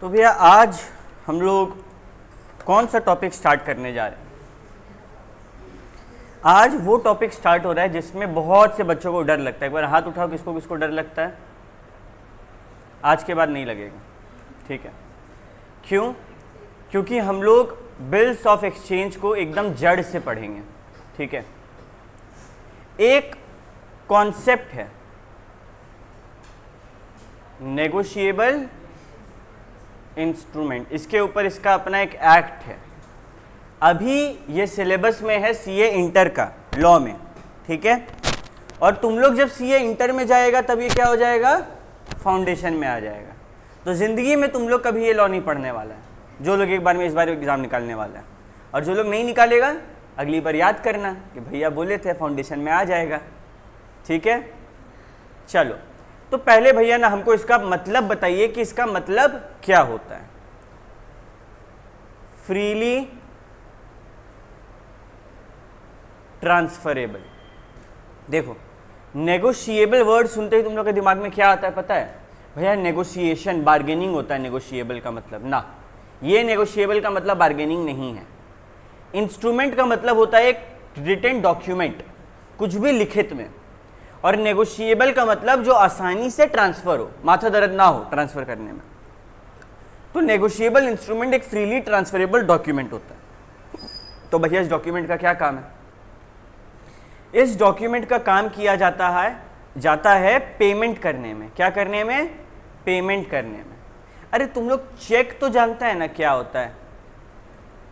तो भैया आज हम लोग कौन सा टॉपिक स्टार्ट करने जा रहे हैं? आज वो टॉपिक स्टार्ट हो रहा है जिसमें बहुत से बच्चों को डर लगता है। एक बार हाथ उठाओ, किसको किसको डर लगता है? आज के बाद नहीं लगेगा, ठीक है? क्यों? क्योंकि हम लोग बिल्स ऑफ एक्सचेंज को एकदम जड़ से पढ़ेंगे, ठीक है? एक कॉन्सेप्ट है नेगोशिएबल इंस्ट्रूमेंट, इसके ऊपर इसका अपना एक एक्ट है। अभी ये सिलेबस में है सीए इंटर का, लॉ में, ठीक है? और तुम लोग जब सीए इंटर में जाएगा तब ये क्या हो जाएगा? फाउंडेशन में आ जाएगा। तो ज़िंदगी में तुम लोग कभी ये लॉ नहीं पढ़ने वाला है, जो लोग एक बार में इस बार एग्ज़ाम निकालने वाला है। और जो लोग नहीं निकालेगा अगली बार याद करना कि भैया बोले थे फाउंडेशन में आ जाएगा, ठीक है? चलो, तो पहले भैया ना हमको इसका मतलब बताइए कि इसका मतलब क्या होता है। Freely transferable. देखो, नेगोशिएबल वर्ड सुनते ही तुम लोग के दिमाग में क्या आता है पता है? भैया नेगोशिएशन, बार्गेनिंग होता है नेगोशिएबल का मतलब। ना, ये नेगोशिएबल का मतलब बार्गेनिंग नहीं है। इंस्ट्रूमेंट का मतलब होता है एक रिटन डॉक्यूमेंट, कुछ भी लिखित में। और नेगोशिएबल का मतलब जो आसानी से ट्रांसफर हो, माथा दर्द ना हो ट्रांसफर करने में। तो नेगोशिएबल इंस्ट्रूमेंट एक फ्रीली ट्रांसफरेबल डॉक्यूमेंट होता है। तो भैया इस डॉक्यूमेंट का क्या काम है? इस डॉक्यूमेंट का काम किया जाता है पेमेंट करने में। क्या करने में? पेमेंट करने में। अरे तुम लोग चेक तो जानते हैं ना क्या होता है?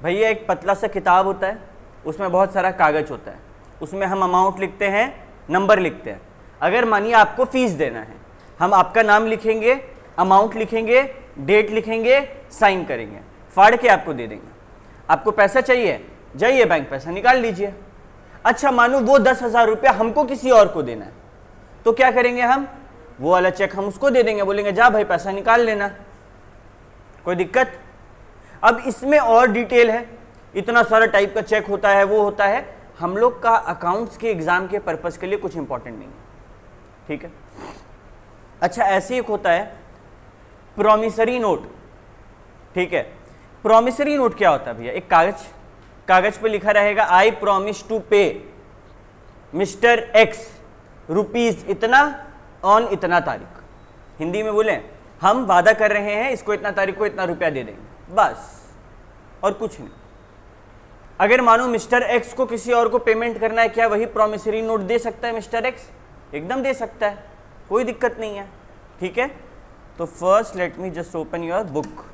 भैया एक पतला सा किताब होता है, उसमें बहुत सारा कागज होता है, उसमें हम अमाउंट लिखते हैं, नंबर लिखते हैं। अगर मानिए आपको फीस देना है, हम आपका नाम लिखेंगे, अमाउंट लिखेंगे, डेट लिखेंगे, साइन करेंगे, फाड़ के आपको दे देंगे। आपको पैसा चाहिए, जाइए बैंक पैसा निकाल लीजिए। अच्छा, मानो वो 10,000 रुपया हमको किसी और को देना है, तो क्या करेंगे हम? वो वाला चेक हम उसको दे देंगे, बोलेंगे जा भाई पैसा निकाल लेना। कोई दिक्कत? अब इसमें और डिटेल है, इतना सारा टाइप का चेक होता है, वो होता है। हम लोग का अकाउंट्स के एग्जाम के पर्पस के लिए कुछ इंपॉर्टेंट नहीं है, ठीक है? अच्छा, ऐसे एक होता है प्रॉमिसरी नोट, ठीक है? प्रॉमिसरी नोट क्या होता है भैया? एक कागज पे लिखा रहेगा आई प्रॉमिस टू पे मिस्टर एक्स रुपीज इतना ऑन इतना तारीख। हिंदी में बोले, हम वादा कर रहे हैं इसको इतना तारीख को इतना रुपया दे देंगे, बस, और कुछ नहीं। अगर मानो मिस्टर एक्स को किसी और को पेमेंट करना है, क्या वही प्रॉमिसरी नोट दे सकता है मिस्टर एक्स? एकदम दे सकता है, कोई दिक्कत नहीं है, ठीक है? तो first let me just open your book,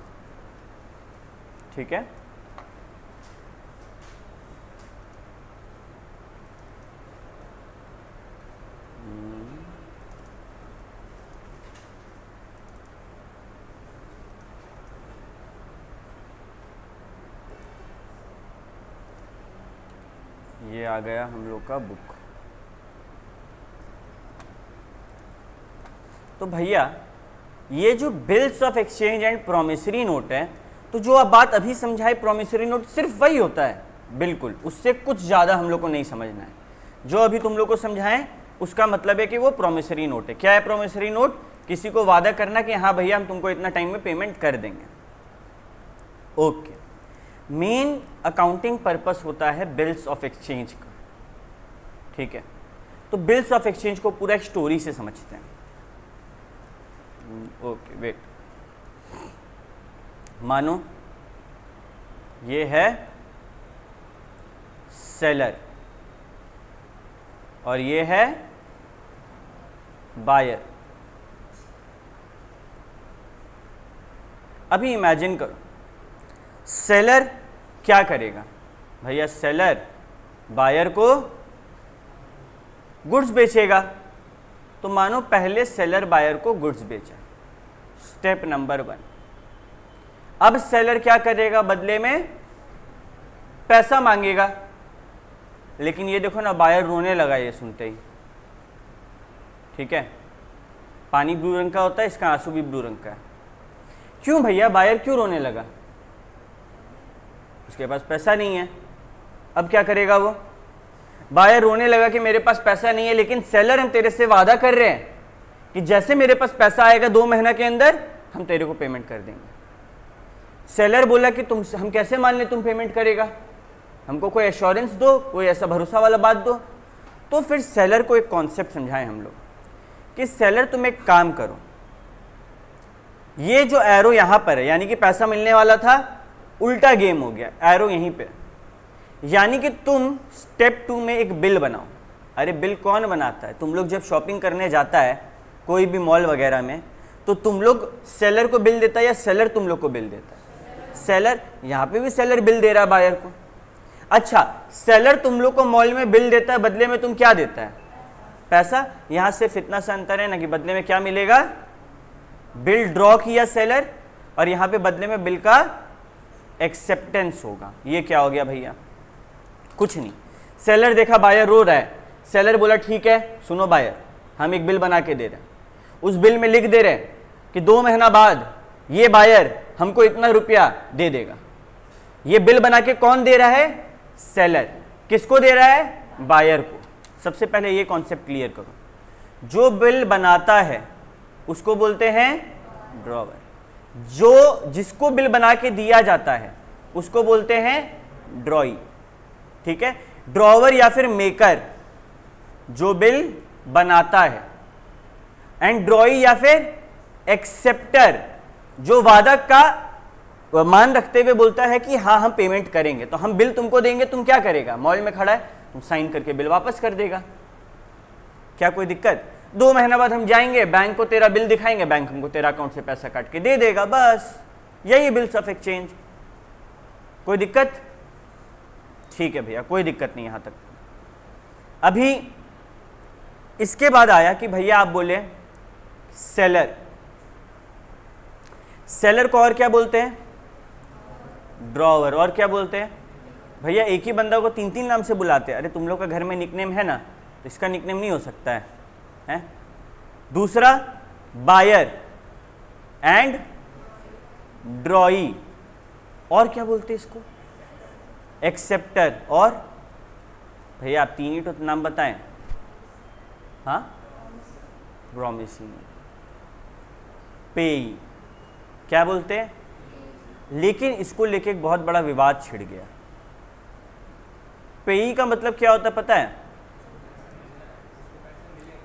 ठीक है? ये आ गया हम लोग का बुक। तो भैया ये जो bills of exchange and promissory note है, तो जो आप बात अभी समझाए प्रॉमिसरी नोट सिर्फ वही होता है, बिल्कुल, उससे कुछ ज़्यादा हम लोग को नहीं समझना है। जो अभी तुम लोग को समझाएं उसका मतलब है कि वो प्रॉमिसरी नोट है। क्या है प्रॉमिसरी नोट? किसी को वादा करना कि हाँ भैया हम तुमको इतना टाइम में पेमेंट कर देंगे। ओके, मेन अकाउंटिंग पर्पस होता है बिल्स ऑफ एक्सचेंज का, ठीक है? तो बिल्स ऑफ एक्सचेंज को पूरा एक स्टोरी से समझते हैं। ओके वेट, मानो ये है सेलर और ये है बायर। अभी इमेजिन करो, सेलर क्या करेगा भैया? सेलर बायर को गुड्स बेचेगा। तो मानो पहले सेलर बायर को गुड्स बेचा, स्टेप नंबर 1। अब सेलर क्या करेगा? बदले में पैसा मांगेगा। लेकिन ये देखो ना, बायर रोने लगा ये सुनते ही, ठीक है? पानी ब्लू रंग का होता है, इसका आंसू भी ब्लू रंग का है। क्यों भैया? बायर क्यों रोने लगा? उसके पास पैसा नहीं है। अब क्या करेगा वो? बायर रोने लगा कि मेरे पास पैसा नहीं है, लेकिन सेलर हम तेरे से वादा कर रहे हैं कि जैसे मेरे पास पैसा आएगा 2 महीना के अंदर हम तेरे को पेमेंट कर देंगे। सेलर बोला कि तुम, हम कैसे मान लें तुम पेमेंट करेगा, हमको कोई एश्योरेंस दो, कोई ऐसा भरोसा वाला बात दो। तो फिर सेलर को एक कॉन्सेप्ट समझाएं हम लोग कि सेलर तुम एक काम करो, ये जो एरो यहां पर है यानी कि पैसा मिलने वाला था, उल्टा गेम हो गया, एरो यहीं पे, यानी कि तुम स्टेप 2 में एक बिल बनाओ। अरे बिल कौन बनाता है? तुम लोग जब शॉपिंग करने जाता है कोई भी मॉल वगैरह में, तो तुम लोग सेलर को बिल देता है या सेलर तुम लोग को बिल देता है? सेलर। यहाँ पे भी सेलर बिल दे रहा है बायर को। अच्छा, सेलर तुम लोग को मॉल में बिल देता है, बदले में तुम क्या देता है? पैसा। यहाँ सिर्फ इतना सा अंतर है ना कि बदले में क्या मिलेगा? बिल ड्रॉ किया सेलर, और यहाँ पे बदले में बिल का एक्सेप्टेंस होगा। ये क्या हो गया भैया? कुछ नहीं। सेलर देखा बायर रो रहा है, सेलर बोला ठीक है सुनो बायर, हम एक बिल बना के दे रहे हैं। उस बिल में लिख दे रहे हैं कि 2 महीना बाद ये बायर हमको इतना रुपया दे देगा। ये बिल बना के कौन दे रहा है? सेलर। किसको दे रहा है? बायर को। सबसे पहले ये कॉन्सेप्ट क्लियर करो, जो बिल बनाता है उसको बोलते हैं ड्रॉवर, जो जिसको बिल बना के दिया जाता है उसको बोलते हैं ड्रॉई। ठीक है, ड्रॉवर या फिर मेकर जो बिल बनाता है, एंड ड्रॉई या फिर एक्सेप्टर जो वादा का मान रखते हुए बोलता है कि हाँ हम पेमेंट करेंगे। तो हम बिल तुमको देंगे, तुम क्या करेगा? मॉल में खड़ा है, तुम साइन करके बिल वापस कर देगा। क्या कोई दिक्कत? 2 महीना बाद हम जाएंगे बैंक को, तेरा बिल दिखाएंगे, बैंक हमको तेरा अकाउंट से पैसा काट के दे देगा। बस यही बिल्स ऑफ एक्सचेंज। कोई दिक्कत? ठीक है भैया, कोई दिक्कत नहीं यहां तक। अभी इसके बाद आया कि भैया आप बोले सेलर, सेलर को और क्या बोलते हैं? ड्रॉवर। और क्या बोलते हैं? भैया एक ही बंदा को 3-3 नाम से बुलाते हैं। अरे तुम लोग का घर में निकनेम है ना, तो इसका निकनेम नहीं हो सकता है, हैं? दूसरा बायर एंड ड्रॉई। और क्या बोलते हैं इसको? एक्सेप्टर। और भैया आप 3 ही तो नाम बताएं। हाँ, प्रॉमिसिंग, पेई। क्या बोलते हैं? लेकिन इसको लेके एक बहुत बड़ा विवाद छिड़ गया। पेई का मतलब क्या होता है पता है?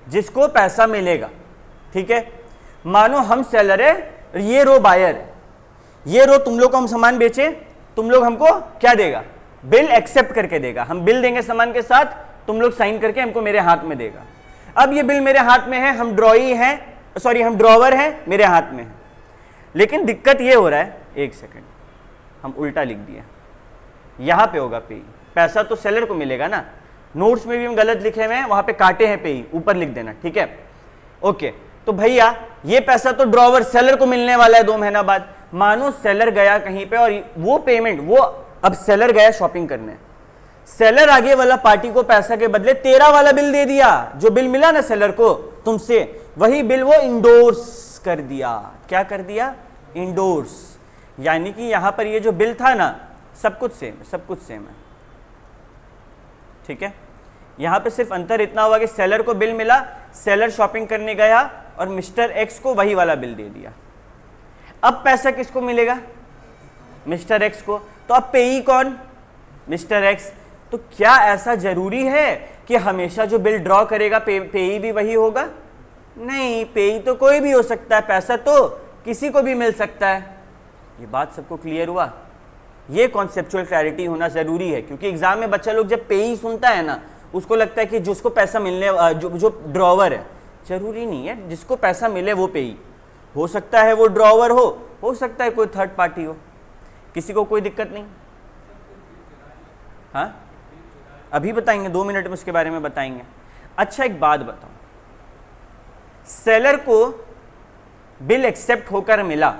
जिसको पैसा मिलेगा। ठीक है, मानो हम सेलर है, ये रो बायर है, ये रो तुम लोग को हम सामान बेचे, तुम लोग हमको क्या देगा? बिल एक्सेप्ट करके देगा। हम बिल देंगे सामान के साथ, तुम लोग साइन करके हमको मेरे हाथ में देगा। अब ये बिल मेरे हाथ में है, हम ड्रॉई हैं, सॉरी हम ड्रॉवर हैं, मेरे हाथ में है। लेकिन दिक्कत ये हो रहा है, एक सेकंड, हम उल्टा लिख दिया। यहां पे होगा पेई, पैसा तो सेलर को मिलेगा ना। नोट्स में भी हम गलत लिखे हुए हैं, वहां पे काटे हैं पेई, ऊपर लिख देना। ठीक है, ओके। तो भैया ये पैसा तो ड्रॉवर सेलर को मिलने वाला है 2 महीना बाद। मानो सेलर गया कहीं पे और वो पेमेंट, वो अब सेलर गया शॉपिंग करने, सेलर आगे वाला पार्टी को पैसा के बदले तेरा वाला बिल दे दिया। जो बिल मिला ना सेलर को तुमसे, वही बिल वो इंडोर्स कर दिया। क्या कर दिया? इंडोर्स। यानी कि यहां पर ये जो बिल था ना, सब कुछ सेम, सब कुछ सेम है। ठीक है, यहां पे सिर्फ अंतर इतना हुआ कि सेलर को बिल मिला, सेलर शॉपिंग करने गया और मिस्टर एक्स को वही वाला बिल दे दिया। अब पैसा किसको मिलेगा? मिस्टर एक्स को। तो अब पेई कौन? Mister x. तो क्या ऐसा जरूरी है कि हमेशा जो बिल ड्रॉ करेगा पेई भी वही होगा? नहीं, पेई तो कोई भी हो सकता है, पैसा तो किसी को भी मिल सकता है। ये बात सबको क्लियर हुआ? ये कॉन्सेप्चुअल क्लैरिटी होना जरूरी है, क्योंकि एग्जाम में बच्चा लोग जब पेई सुनता है ना, उसको लगता है कि जिसको पैसा मिलने, जो ड्रॉवर है। जरूरी नहीं है जिसको पैसा मिले वो पेई हो सकता है, वो ड्रॉवर हो सकता है कोई थर्ड पार्टी हो, किसी को कोई दिक्कत नहीं। हाँ, अभी बताएंगे, 2 मिनट में उसके बारे में बताएंगे। अच्छा एक बात बताओ, सेलर को बिल एक्सेप्ट होकर मिला,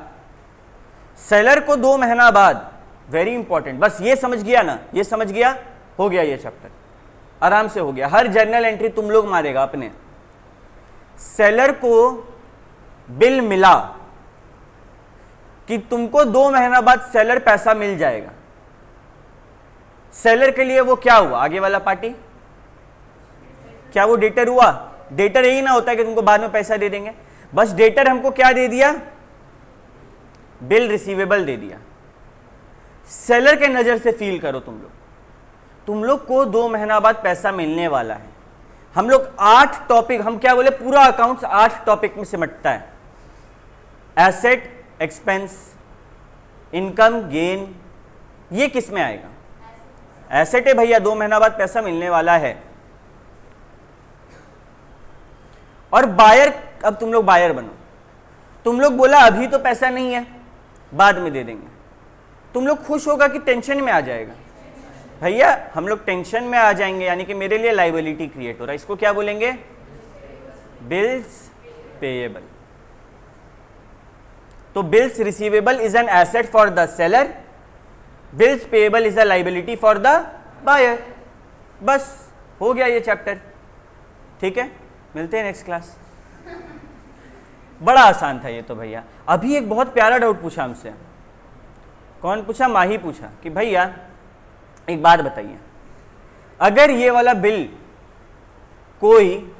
सेलर को 2 महीना बाद, वेरी इंपॉर्टेंट, बस ये समझ गया ना, ये समझ गया, हो गया ये चैप्टर, आराम से हो गया। हर जर्नल एंट्री तुम लोग मारेगा अपने। सेलर को बिल मिला कि तुमको 2 महीना बाद सेलर पैसा मिल जाएगा। सेलर के लिए वो क्या हुआ? आगे वाला पार्टी क्या वो डेटर हुआ? डेटर यही ना होता है कि तुमको बाद में पैसा दे देंगे। बस डेटर हमको क्या दे दिया? बिल रिसीवेबल दे दिया। सेलर के नजर से फील करो, तुम लोग को 2 महीना बाद पैसा मिलने वाला है। हम लोग 8 टॉपिक, हम क्या बोले, पूरा अकाउंट्स 8 टॉपिक में सिमटता है। एसेट, एक्सपेंस, इनकम, गेन, ये किस में आएगा? एसेट है भैया, 2 महीना बाद पैसा मिलने वाला है। और बायर, अब तुम लोग बायर बनो। तुम लोग बोला अभी तो पैसा नहीं है, बाद में दे देंगे, तुम लोग खुश होगा कि टेंशन में आ जाएगा? भैया हम लोग टेंशन में आ जाएंगे, यानी कि मेरे लिए लाइबिलिटी क्रिएट हो रहा है। इसको क्या बोलेंगे? Bills payable. तो bills receivable is an asset for the seller, bills payable is a liability for the buyer. बस हो गया ये चैप्टर। ठीक है, मिलते हैं नेक्स्ट क्लास। बड़ा आसान था ये तो भैया। अभी एक बहुत प्यारा डाउट पूछा हमसे। कौन पूछा? माही पूछा कि भैया एक बात बताइए, अगर ये वाला बिल कोई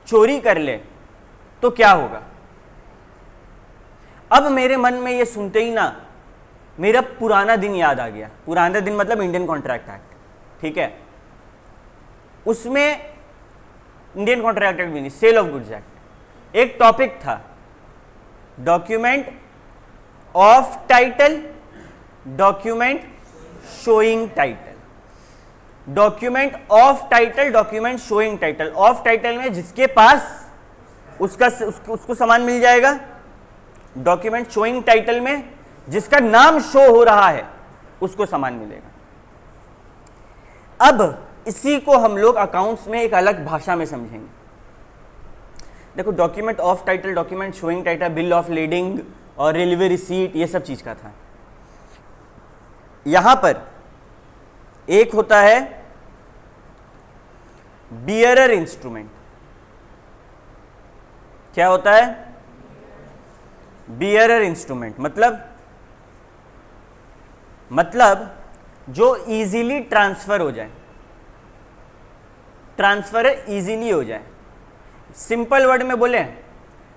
चोरी कर ले तो क्या होगा? अब मेरे मन में ये सुनते ही ना मेरा पुराना दिन याद आ गया। पुराना दिन मतलब इंडियन कॉन्ट्रैक्ट एक्ट, ठीक है? उसमें इंडियन कॉन्ट्रैक्ट एक्ट भी नहीं, सेल ऑफ गुड्स एक्ट, एक टॉपिक था document of title, document showing title. Document of title, document showing title. Of title में जिसके पास उसको सामान मिल जाएगा। डॉक्यूमेंट शोइंग टाइटल में जिसका नाम शो हो रहा है उसको सामान मिलेगा। अब इसी को हम लोग अकाउंट्स में एक अलग भाषा में समझेंगे। देखो, document of title, document showing title, bill of leading और रेलवे रिसीट, ये सब चीज का था। यहां पर एक होता है बियरर इंस्ट्रूमेंट। क्या होता है? बियरर इंस्ट्रूमेंट मतलब जो इजीली ट्रांसफर हो जाए, ट्रांसफर इजीली हो जाए। सिंपल वर्ड में बोले,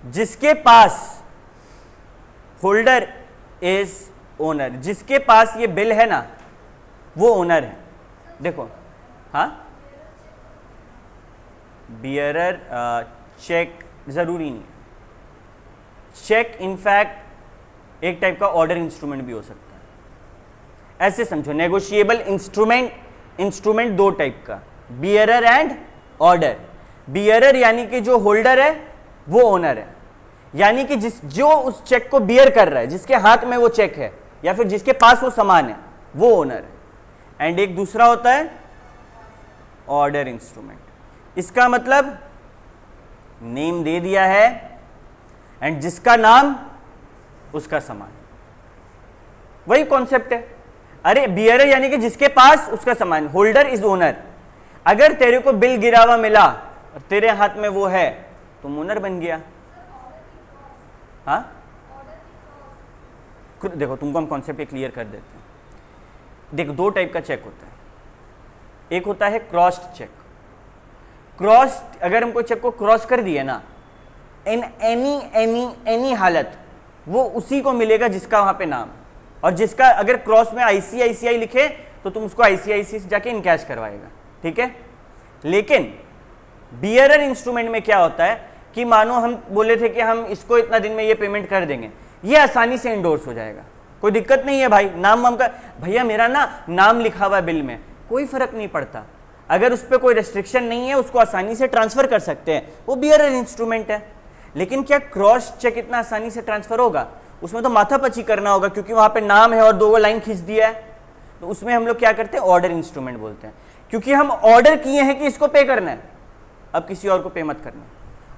जिसके पास होल्डर इज ओनर, जिसके पास ये बिल है ना वो ओनर है। देखो, हाँ, बियरर चेक जरूरी नहीं है। चेक इनफैक्ट एक टाइप का ऑर्डर इंस्ट्रूमेंट भी हो सकता है। ऐसे समझो, नेगोशिएबल इंस्ट्रूमेंट 2 टाइप का, बियरर एंड ऑर्डर। बियरर यानी कि जो होल्डर है वो ओनर है, यानी कि जो उस चेक को बियर कर रहा है, जिसके हाथ में वो चेक है या फिर जिसके पास वो सामान है, वो ओनर है। एंड एक दूसरा होता है ऑर्डर इंस्ट्रूमेंट। इसका मतलब नेम दे दिया है एंड जिसका नाम उसका सामान, वही कॉन्सेप्ट है। अरे बियरर यानी कि जिसके पास उसका सामान, होल्डर इज ओनर। अगर तेरे को बिल गिरा हुआ मिला और तेरे हाथ में वो है, तुम ओनर बन गया। हाँ, देखो तुमको हम कॉन्सेप्ट क्लियर कर देते हैं। देखो, 2 टाइप का चेक होता है। एक होता है क्रॉस्ड चेक। क्रॉस, अगर हमको चेक को क्रॉस कर दिया ना, इन एनी हालत वो उसी को मिलेगा जिसका वहां पे नाम, और जिसका अगर क्रॉस में ICICI लिखे तो तुम उसको ICICI से जाके इनकैश करवाएगा। ठीक है? लेकिन बियरर इंस्ट्रूमेंट में क्या होता है कि मानो हम बोले थे कि हम इसको इतना दिन में ये पेमेंट कर देंगे, ये आसानी से इंडोर्स हो जाएगा, कोई दिक्कत नहीं है भाई। नाम वाम का, भैया मेरा ना नाम लिखा हुआ है बिल में, कोई फर्क नहीं पड़ता। अगर उस पर कोई रेस्ट्रिक्शन नहीं है, उसको आसानी से ट्रांसफर कर सकते हैं, वो बियरर इंस्ट्रूमेंट है। लेकिन क्या क्रॉस चेक इतना आसानी से ट्रांसफर होगा? उसमें तो माथापची करना होगा, क्योंकि वहां पे नाम है और 2 लाइन खींच दिया है। तो उसमें हम लोग क्या करते हैं? ऑर्डर इंस्ट्रूमेंट बोलते हैं, क्योंकि हम ऑर्डर किए हैं कि इसको पे करना है, अब किसी और को पे मत करना।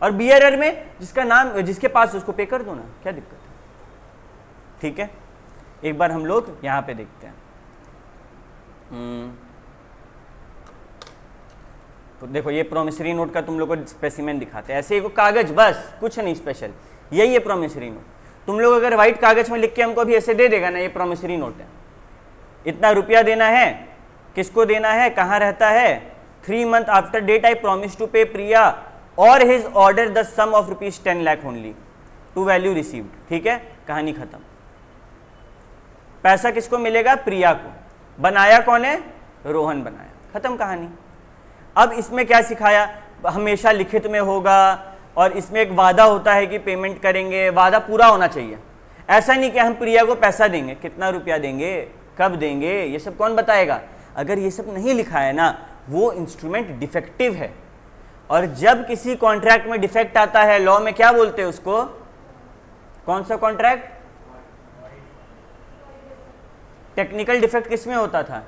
और बियरर में जिसका नाम, जिसके पास, उसको पे कर दो ना, क्या दिक्कत है? ठीक है, एक बार हम लोग यहां पे देखते हैं। तो देखो, ये प्रोमिसरी नोट का तुम लोग को स्पेसिमेन दिखाते हैं। ऐसे एक कागज, बस कुछ नहीं स्पेशल, यही है प्रोमिसरी नोट। तुम लोग अगर व्हाइट कागज में लिख के हमको अभी ऐसे दे देगा ना, ये प्रोमिसरी नोट है, इतना रुपया देना है, किसको देना है, कहाँ रहता है, 3 months after date I promise to pay Priya or his order the sum of ₹10 lakh only to value received. ठीक है, कहानी खत्म। पैसा किसको मिलेगा? प्रिया को। बनाया कौन है? रोहन बनाया। खत्म कहानी। अब इसमें क्या सिखाया? हमेशा लिखित में होगा और इसमें एक वादा होता है कि पेमेंट करेंगे, वादा पूरा होना चाहिए। ऐसा नहीं कि हम प्रिया को पैसा देंगे, कितना रुपया देंगे, कब देंगे, ये सब कौन बताएगा? अगर ये सब नहीं लिखा है ना, वो इंस्ट्रूमेंट डिफेक्टिव है। और जब किसी कॉन्ट्रैक्ट में डिफेक्ट आता है, लॉ में क्या बोलते हैं उसको? कौन सा कॉन्ट्रैक्ट? टेक्निकल डिफेक्ट किसमें होता था?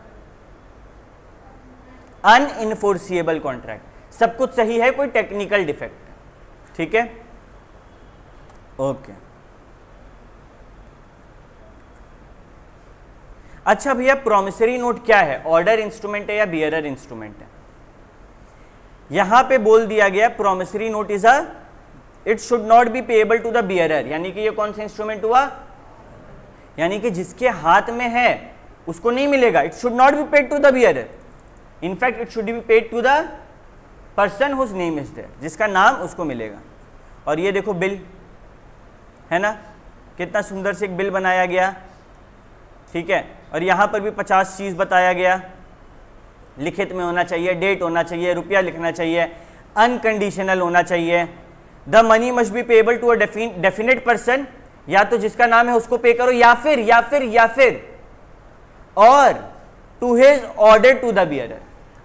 अनइनफोर्सिएबल कॉन्ट्रैक्ट। सब कुछ सही है, कोई टेक्निकल डिफेक्ट है, ठीक है, ओके। अच्छा भैया, प्रॉमिसरी नोट क्या है? ऑर्डर इंस्ट्रूमेंट है या बियरर इंस्ट्रूमेंट है? यहां पे बोल दिया गया promissory note is a, it should not be payable to the bearer. यानी कि ये कौन सा इंस्ट्रूमेंट हुआ? यानी कि जिसके हाथ में है उसको नहीं मिलेगा। It should not be paid to the bearer, in fact it should be paid to the person whose name is there, जिसका नाम उसको मिलेगा। और ये देखो बिल है ना, कितना सुंदर से एक बिल बनाया गया, ठीक है। और यहाँ पर भी 50 चीज़ बताया गया, लिखित में होना चाहिए, डेट होना चाहिए, रुपया लिखना चाहिए, अनकंडीशनल होना चाहिए। The money must be payable to a definite person, या तो जिसका नाम है उसको पे करो, या फिर or to his order to the bearer.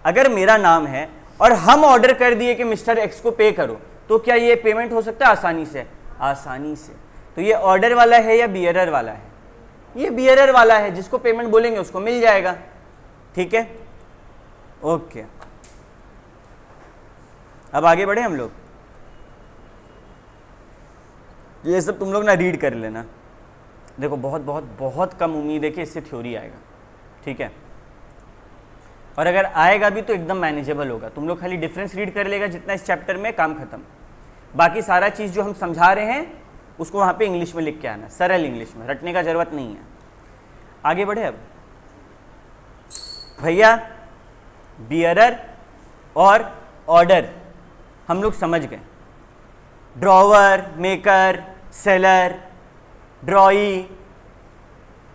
अगर मेरा नाम है और हम ऑर्डर कर दिए कि मिस्टर एक्स को पे करो, तो क्या ये पेमेंट हो सकता है? आसानी से, आसानी से। तो ये ऑर्डर वाला है या बियरर वाला है? ये बियरर वाला है, जिसको पेमेंट बोलेंगे उसको मिल जाएगा, ठीक है, ओके। अब आगे बढ़े हम लोग। ये सब तुम लोग ना रीड कर लेना। देखो बहुत बहुत बहुत कम उम्मीद है कि इससे थ्योरी आएगा, ठीक है, और अगर आएगा भी तो एकदम मैनेजेबल होगा। तुम लोग खाली डिफरेंस रीड कर लेगा जितना इस चैप्टर में, काम खत्म। बाकी सारा चीज़ जो हम समझा रहे हैं उसको वहाँ पे इंग्लिश में लिख के आना, सरल इंग्लिश में, रटने का जरूरत नहीं है। आगे बढ़े अब भैया। बियरर और ऑर्डर हम लोग समझ गए। ड्रॉवर, मेकर, सेलर, ड्रॉई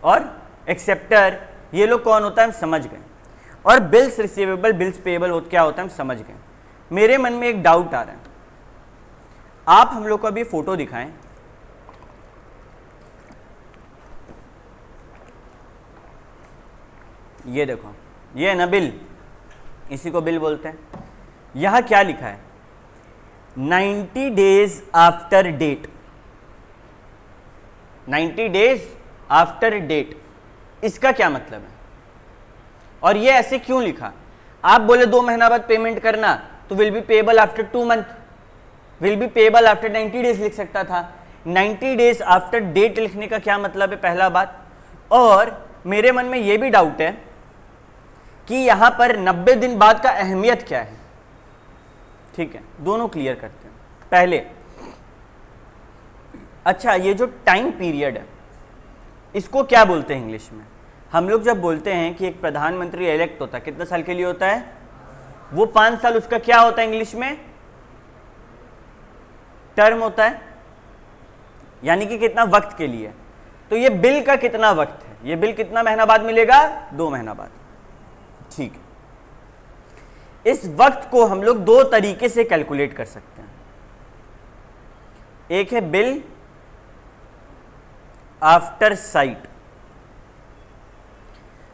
और एक्सेप्टर, ये लोग कौन होता है हम समझ गए। और बिल्स रिसीवेबल, बिल्स पेएबल क्या होता है हम समझ गए। मेरे मन में एक डाउट आ रहा है, आप हम लोग को अभी फोटो दिखाएं। ये देखो, ये है ना बिल, इसी को बिल बोलते हैं। यहां क्या लिखा है? 90 days after date, 90 days after date, इसका क्या मतलब है? और ये ऐसे क्यों लिखा? आप बोले 2 महीना बाद पेमेंट करना, तो will be payable after 2 month, will be payable after 90 days लिख सकता था। 90 डेज आफ्टर डेट लिखने का क्या मतलब है? पहला बात। और मेरे मन में ये भी डाउट है कि यहां पर 90 दिन बाद का अहमियत क्या है, ठीक है, दोनों क्लियर करते हैं। पहले, अच्छा ये जो टाइम पीरियड है इसको क्या बोलते हैं इंग्लिश में? हम लोग जब बोलते हैं कि एक प्रधानमंत्री इलेक्ट होता है, कितने साल के लिए होता है? वो 5 साल, उसका क्या होता है इंग्लिश में? टर्म होता है, यानी कि कितना वक्त के लिए। तो ये बिल का कितना वक्त है? ये बिल कितना महीना बाद मिलेगा? 2 महीना बाद, ठीक है। इस वक्त को हम लोग 2 तरीके से कैलकुलेट कर सकते हैं। एक है बिल आफ्टर साइट,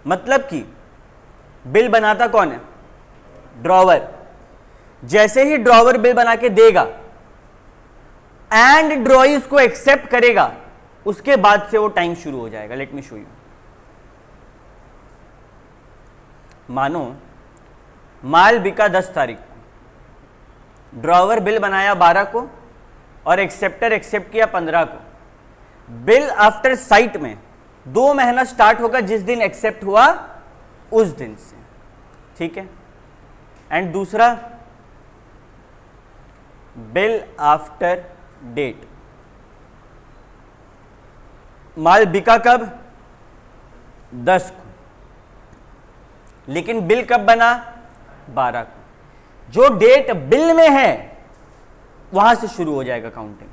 मतलब कि बिल बनाता कौन है? ड्रॉवर। जैसे ही ड्रॉवर बिल बना के देगा एंड ड्रॉई उसको एक्सेप्ट करेगा, उसके बाद से वो टाइम शुरू हो जाएगा। Let me show you. मानो माल बिका 10 तारीख को, ड्रॉवर बिल बनाया 12 को और एक्सेप्टर एक्सेप्ट किया 15 को। बिल आफ्टर साइट में 2 महीना स्टार्ट होगा जिस दिन एक्सेप्ट हुआ उस दिन से, ठीक है। एंड दूसरा बिल आफ्टर डेट, माल बिका कब? 10 को, लेकिन बिल कब बना? 12 को। जो डेट बिल में है वहां से शुरू हो जाएगा काउंटिंग।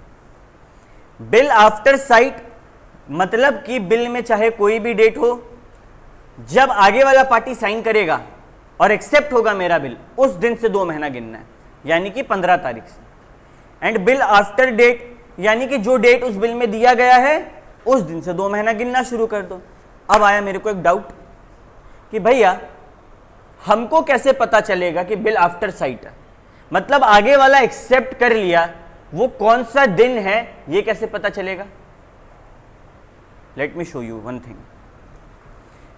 बिल आफ्टर साइट मतलब कि बिल में चाहे कोई भी डेट हो, जब आगे वाला पार्टी साइन करेगा और एक्सेप्ट होगा मेरा बिल, उस दिन से 2 महीना गिनना है, यानी कि 15 तारीख से। एंड बिल आफ्टर डेट, यानी कि जो डेट उस बिल में दिया गया है उस दिन से 2 महीना गिनना शुरू कर दो। अब आया मेरे को एक डाउट कि भैया हमको कैसे पता चलेगा कि बिल आफ्टर साइट है, मतलब आगे वाला एक्सेप्ट कर लिया, वो कौन सा दिन है ये कैसे पता चलेगा? Let me show you one thing.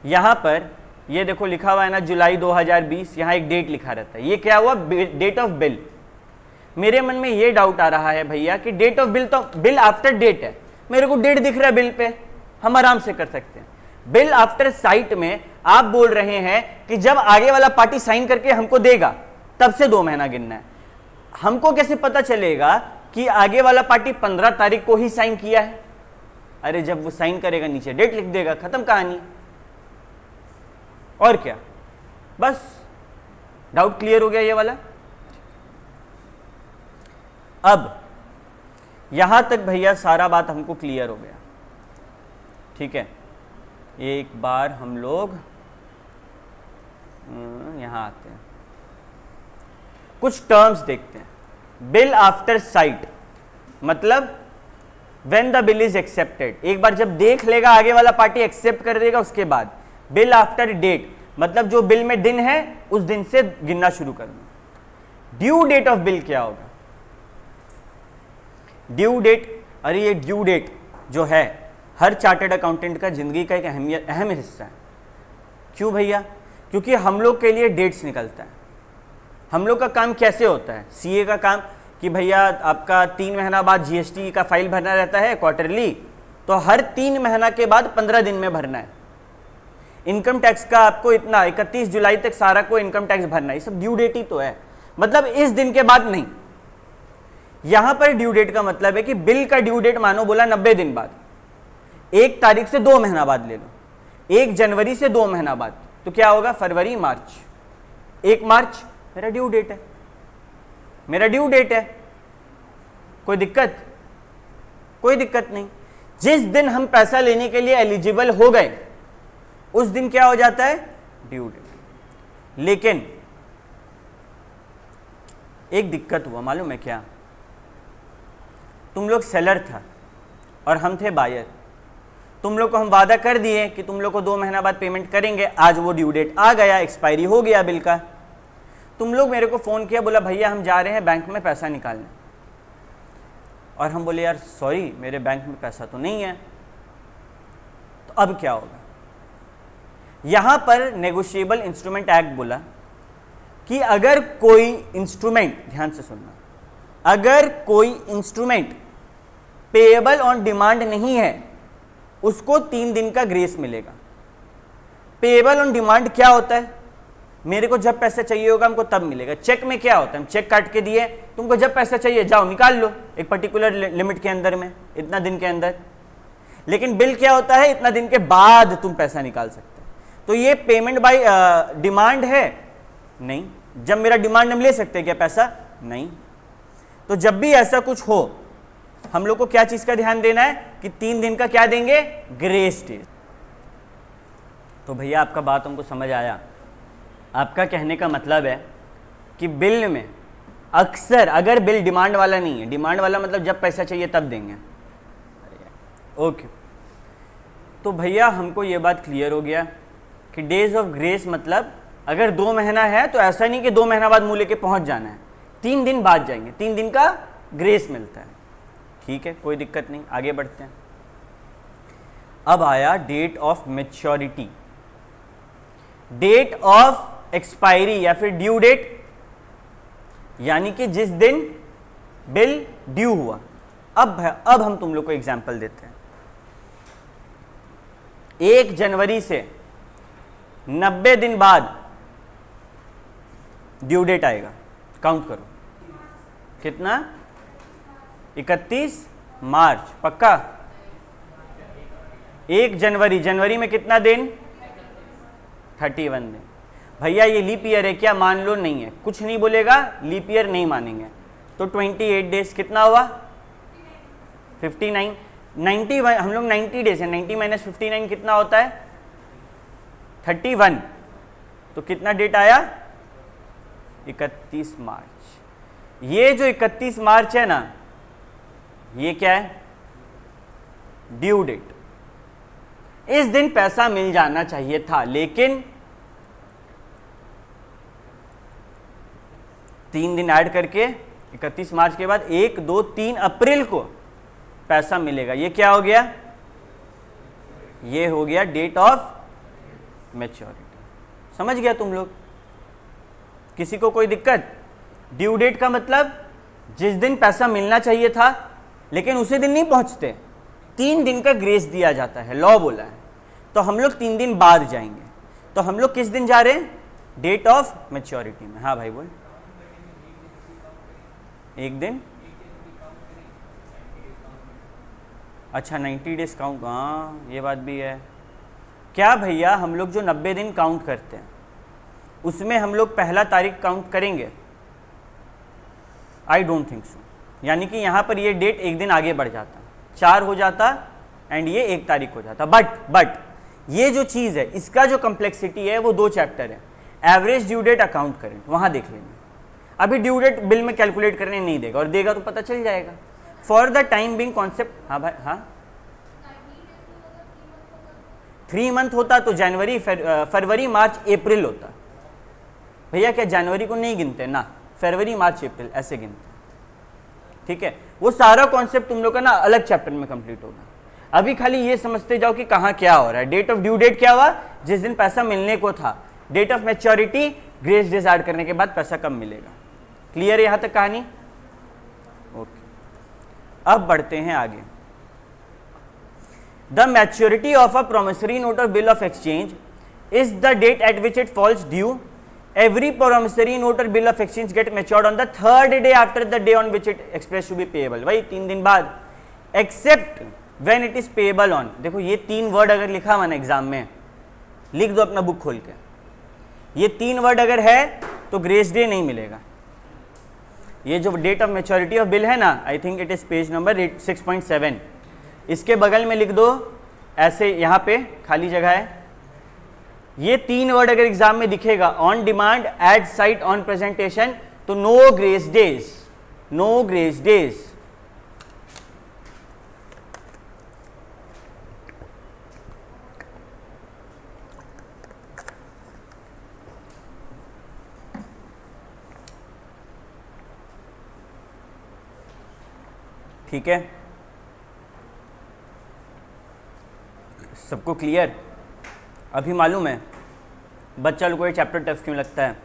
यहां पर ये देखो लिखा हुआ है ना जुलाई 2020, यहां एक डेट लिखा रहता है, ये क्या हुआ? Date of bill. मेरे मन में ये डाउट आ रहा है भैया कि डेट ऑफ बिल तो बिल आफ्टर डेट है, मेरे को डेट दिख रहा है बिल पे, हम आराम से कर सकते हैं। बिल आफ्टर साइट में आप बोल रहे हैं कि जब आगे वाला पार्टी साइन करके हमको देगा तब से 2 महीना गिनना है। हमको कैसे पता चलेगा कि आगे वाला पार्टी 15 तारीख को ही साइन किया है? अरे जब वो साइन करेगा नीचे डेट लिख देगा, खत्म कहानी। और क्या, बस डाउट क्लियर हो गया ये वाला। अब यहां तक भैया सारा बात हमको क्लियर हो गया, ठीक है। एक बार हम लोग यहां आते हैं, कुछ टर्म्स देखते हैं। बिल आफ्टर साइट मतलब when the bill is accepted, एक बार जब देख लेगा आगे वाला पार्टी एक्सेप्ट कर देगा उसके बाद। बिल आफ्टर डेट मतलब जो बिल में दिन है उस दिन से गिनना शुरू करना। ड्यू डेट ऑफ बिल क्या होगा? ड्यू डेट, अरे ये ड्यू डेट जो है हर चार्टर्ड अकाउंटेंट का जिंदगी का एक अहम हिस्सा है। क्यों भैया? क्योंकि हम लोग के लिए डेट्स निकलता है। हम लोग का काम कैसे होता है? सीए का काम कि भैया आपका 3 महीना बाद जीएसटी का फाइल भरना रहता है क्वार्टरली, तो हर 3 महीना के बाद 15 दिन में भरना है। इनकम टैक्स का आपको इतना 31 जुलाई तक सारा को इनकम टैक्स भरना है, ये सब ड्यू डेट ही तो है, मतलब इस दिन के बाद नहीं। यहां पर ड्यू डेट का मतलब है कि बिल का ड्यू डेट मानो बोला 90 दिन बाद, 1 तारीख से 2 महीना बाद ले लो, 1 जनवरी से 2 महीना बाद, तो क्या होगा? फरवरी मार्च। 1 मार्च मेरा ड्यू डेट है, मेरा ड्यू डेट है। कोई दिक्कत? कोई दिक्कत नहीं। जिस दिन हम पैसा लेने के लिए एलिजिबल हो गए उस दिन क्या हो जाता है? Due date. लेकिन एक दिक्कत हुआ, मालूम है क्या? तुम लोग सेलर था और हम थे बायर। तुम लोग को हम वादा कर दिए कि तुम लोग को 2 महीना बाद पेमेंट करेंगे, आज वो ड्यू डेट आ गया, एक्सपायरी हो गया बिल का। तुम लोग मेरे को फ़ोन किया, बोला भैया हम जा रहे हैं बैंक में पैसा निकालने, और हम बोले यार सॉरी मेरे बैंक में पैसा तो नहीं है। तो अब क्या होगा? यहां पर नेगोशिएबल इंस्ट्रूमेंट एक्ट बोला कि अगर कोई इंस्ट्रूमेंट, ध्यान से सुनना, अगर कोई इंस्ट्रूमेंट पेएबल ऑन डिमांड नहीं है उसको 3 दिन का ग्रेस मिलेगा। पेएबल ऑन डिमांड क्या होता है? मेरे को जब पैसा चाहिए होगा हमको तब मिलेगा। चेक में क्या होता है? हम चेक काट के दिए, तुमको जब पैसा चाहिए जाओ निकाल लो एक पर्टिकुलर लिमिट के अंदर में, इतना दिन के अंदर। लेकिन बिल क्या होता है? इतना दिन के बाद तुम पैसा निकाल सकते हो। तो ये पेमेंट बाय डिमांड है? नहीं। जब मेरा डिमांड हम ले सकते हैं क्या पैसा? नहीं। तो जब भी ऐसा कुछ हो हम लोग को क्या चीज का ध्यान देना है कि 3 दिन का क्या देंगे? Grace days. तो भैया आपका बात हमको समझ आया। आपका कहने का मतलब है कि बिल में अक्सर अगर बिल डिमांड वाला नहीं है, डिमांड वाला मतलब जब पैसा चाहिए तब देंगे। ओके, तो भैया हमको ये बात क्लियर हो गया कि डेज ऑफ ग्रेस मतलब अगर 2 महीना है तो ऐसा नहीं कि 2 महीना बाद मुँह लेके पहुंच जाना है, 3 दिन बाद जाएंगे, 3 दिन का ग्रेस मिलता है। ठीक है, कोई दिक्कत नहीं, आगे बढ़ते हैं। अब आया date of maturity, date of expiry या फिर ड्यू डेट, यानी कि जिस दिन बिल ड्यू हुआ। अब हम तुम लोग को एग्जांपल देते हैं। 1 जनवरी से 90 दिन बाद ड्यू डेट आएगा, काउंट करो कितना? 31 मार्च, पक्का? 1 जनवरी, जनवरी में कितना दिन? 31 दिन। भैया ये लीप ईयर है क्या? मान लो नहीं है, कुछ नहीं बोलेगा, लीप ईयर नहीं मानेंगे। तो 28 डेज कितना हुआ? 59। 91, हम लोग 90 डेज है, 90 माइनस 59 कितना होता है 31, तो कितना डेट आया 31 मार्च। ये जो 31 मार्च है ना, ये क्या है ड्यू डेट। इस दिन पैसा मिल जाना चाहिए था, लेकिन 3 दिन ऐड करके 31 मार्च के बाद 1, 2, 3 अप्रैल को पैसा मिलेगा। ये क्या हो गया, ये हो गया डेट ऑफ मैच्योरिटी। समझ गया तुम लोग? किसी को कोई दिक्कत? ड्यू डेट का मतलब जिस दिन पैसा मिलना चाहिए था लेकिन उसी दिन नहीं पहुंचते, 3 दिन का ग्रेस दिया जाता है, लॉ बोला है। तो हम लोग 3 दिन बाद जाएंगे, तो हम लोग किस दिन जा रहे हैं, डेट ऑफ मैच्योरिटी में। हाँ भाई बोल। एक दिन, अच्छा 90 डेज काउंट, हाँ ये बात भी है। क्या भैया हम लोग जो 90 दिन काउंट करते हैं उसमें हम लोग पहला तारीख काउंट करेंगे? I don't think so. यानी कि यहाँ पर ये डेट एक दिन आगे बढ़ जाता, 4 हो जाता एंड ये 1 तारीख हो जाता। बट ये जो चीज़ है इसका जो कम्प्लेक्सिटी है वो 2 चैप्टर है, average due date, account current, वहाँ देख लेंगे। अभी ड्यू डेट बिल में कैलकुलेट करने नहीं देगा, और देगा तो पता चल जाएगा। For the time being concept, हाँ भाई हाँ 3 मंथ होता तो जनवरी, फरवरी, मार्च, अप्रैल होता। भैया क्या जनवरी को नहीं गिनते ना, फरवरी, मार्च, अप्रैल ऐसे गिनते। ठीक है, वो सारा कॉन्सेप्ट तुम लोग का ना अलग चैप्टर में कंप्लीट होगा। अभी खाली ये समझते जाओ कि कहाँ क्या हो रहा है। डेट ऑफ ड्यू डेट क्या हुआ, जिस दिन पैसा मिलने को था। Date of maturity, grace days add करने के बाद पैसा कब मिलेगा। क्लियर है यहाँ तक कहानी? ओके, अब बढ़ते हैं आगे। The maturity of a promissory note और bill of exchange is the date at which it falls due. Every promissory note or bill of exchange get matured on the 3rd day after the day on which it expressed to be payable। वही 3 दिन बाद, except when it is payable on। देखो ये 3 word अगर लिखा हुआ ना exam में, लिख दो अपना बुक खोल के। ये 3 वर्ड अगर है तो ग्रेस डे नहीं मिलेगा। ये जो date of maturity of bill है ना, I think it is page number 6.7, इसके बगल में लिख दो ऐसे, यहाँ पे खाली जगह है। ये 3 वर्ड अगर एग्जाम में दिखेगा, on demand, at site, on presentation, तो no grace days, no grace days. ठीक है, सबको क्लियर? अभी मालूम है बच्चा लोग को ये चैप्टर टफ क्यों लगता है?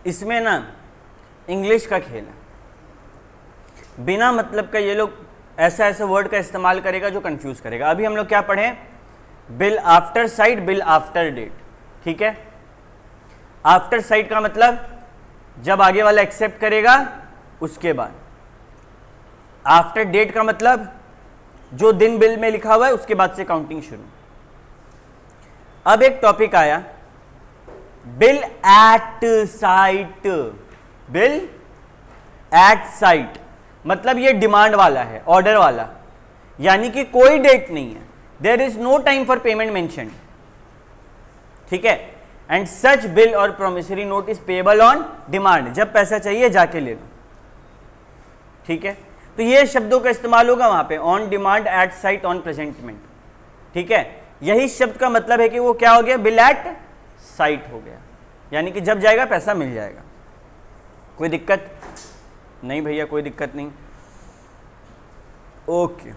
इसमें ना इंग्लिश का खेल है, बिना मतलब का ये लोग ऐसा ऐसा वर्ड का इस्तेमाल करेगा जो कंफ्यूज करेगा। अभी हम लोग क्या पढ़ें, bill after sight, bill after date. ठीक है, आफ्टर साइट का मतलब जब आगे वाला एक्सेप्ट करेगा उसके बाद। आफ्टर डेट का मतलब जो दिन बिल में लिखा हुआ है उसके बाद से काउंटिंग शुरू। अब एक टॉपिक आया, bill eight site. Bill eight site मतलब ये डिमांड वाला है, ऑर्डर वाला, यानी कि कोई डेट नहीं है, there is no time for payment mention. ठीक है, एंड सच बिल और promissory note is payable on demand, जब पैसा चाहिए जाके ले लो। ठीक है, तो ये शब्दों का इस्तेमाल होगा वहां पे, on demand, at site, on presentment. ठीक है, यही शब्द का मतलब है कि वो क्या हो गया, बिल एट साइट हो गया, यानी कि जब जाएगा पैसा मिल जाएगा। कोई दिक्कत नहीं भैया, कोई दिक्कत नहीं। ओके,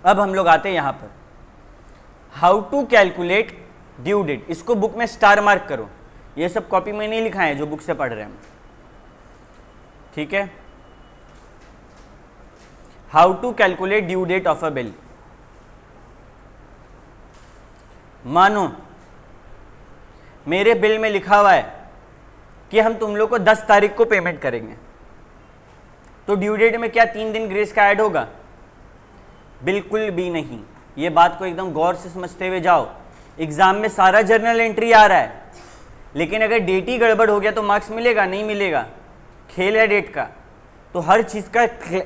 अब हम लोग आते हैं यहां पर, how to calculate due date. इसको बुक में स्टार मार्क करो, ये सब कॉपी में नहीं लिखा है जो बुक से पढ़ रहे हैं। ठीक है, how to calculate due date of a bill. मानो मेरे बिल में लिखा हुआ है कि हम तुम लोग को 10 तारीख को पेमेंट करेंगे, तो ड्यू डेट में क्या 3 दिन ग्रेस का ऐड होगा? बिल्कुल भी नहीं। ये बात को एकदम गौर से समझते हुए जाओ। एग्जाम में सारा जर्नल एंट्री आ रहा है, लेकिन अगर डेट ही गड़बड़ हो गया तो मार्क्स मिलेगा? नहीं मिलेगा। खेल है डेट का। तो हर चीज़ का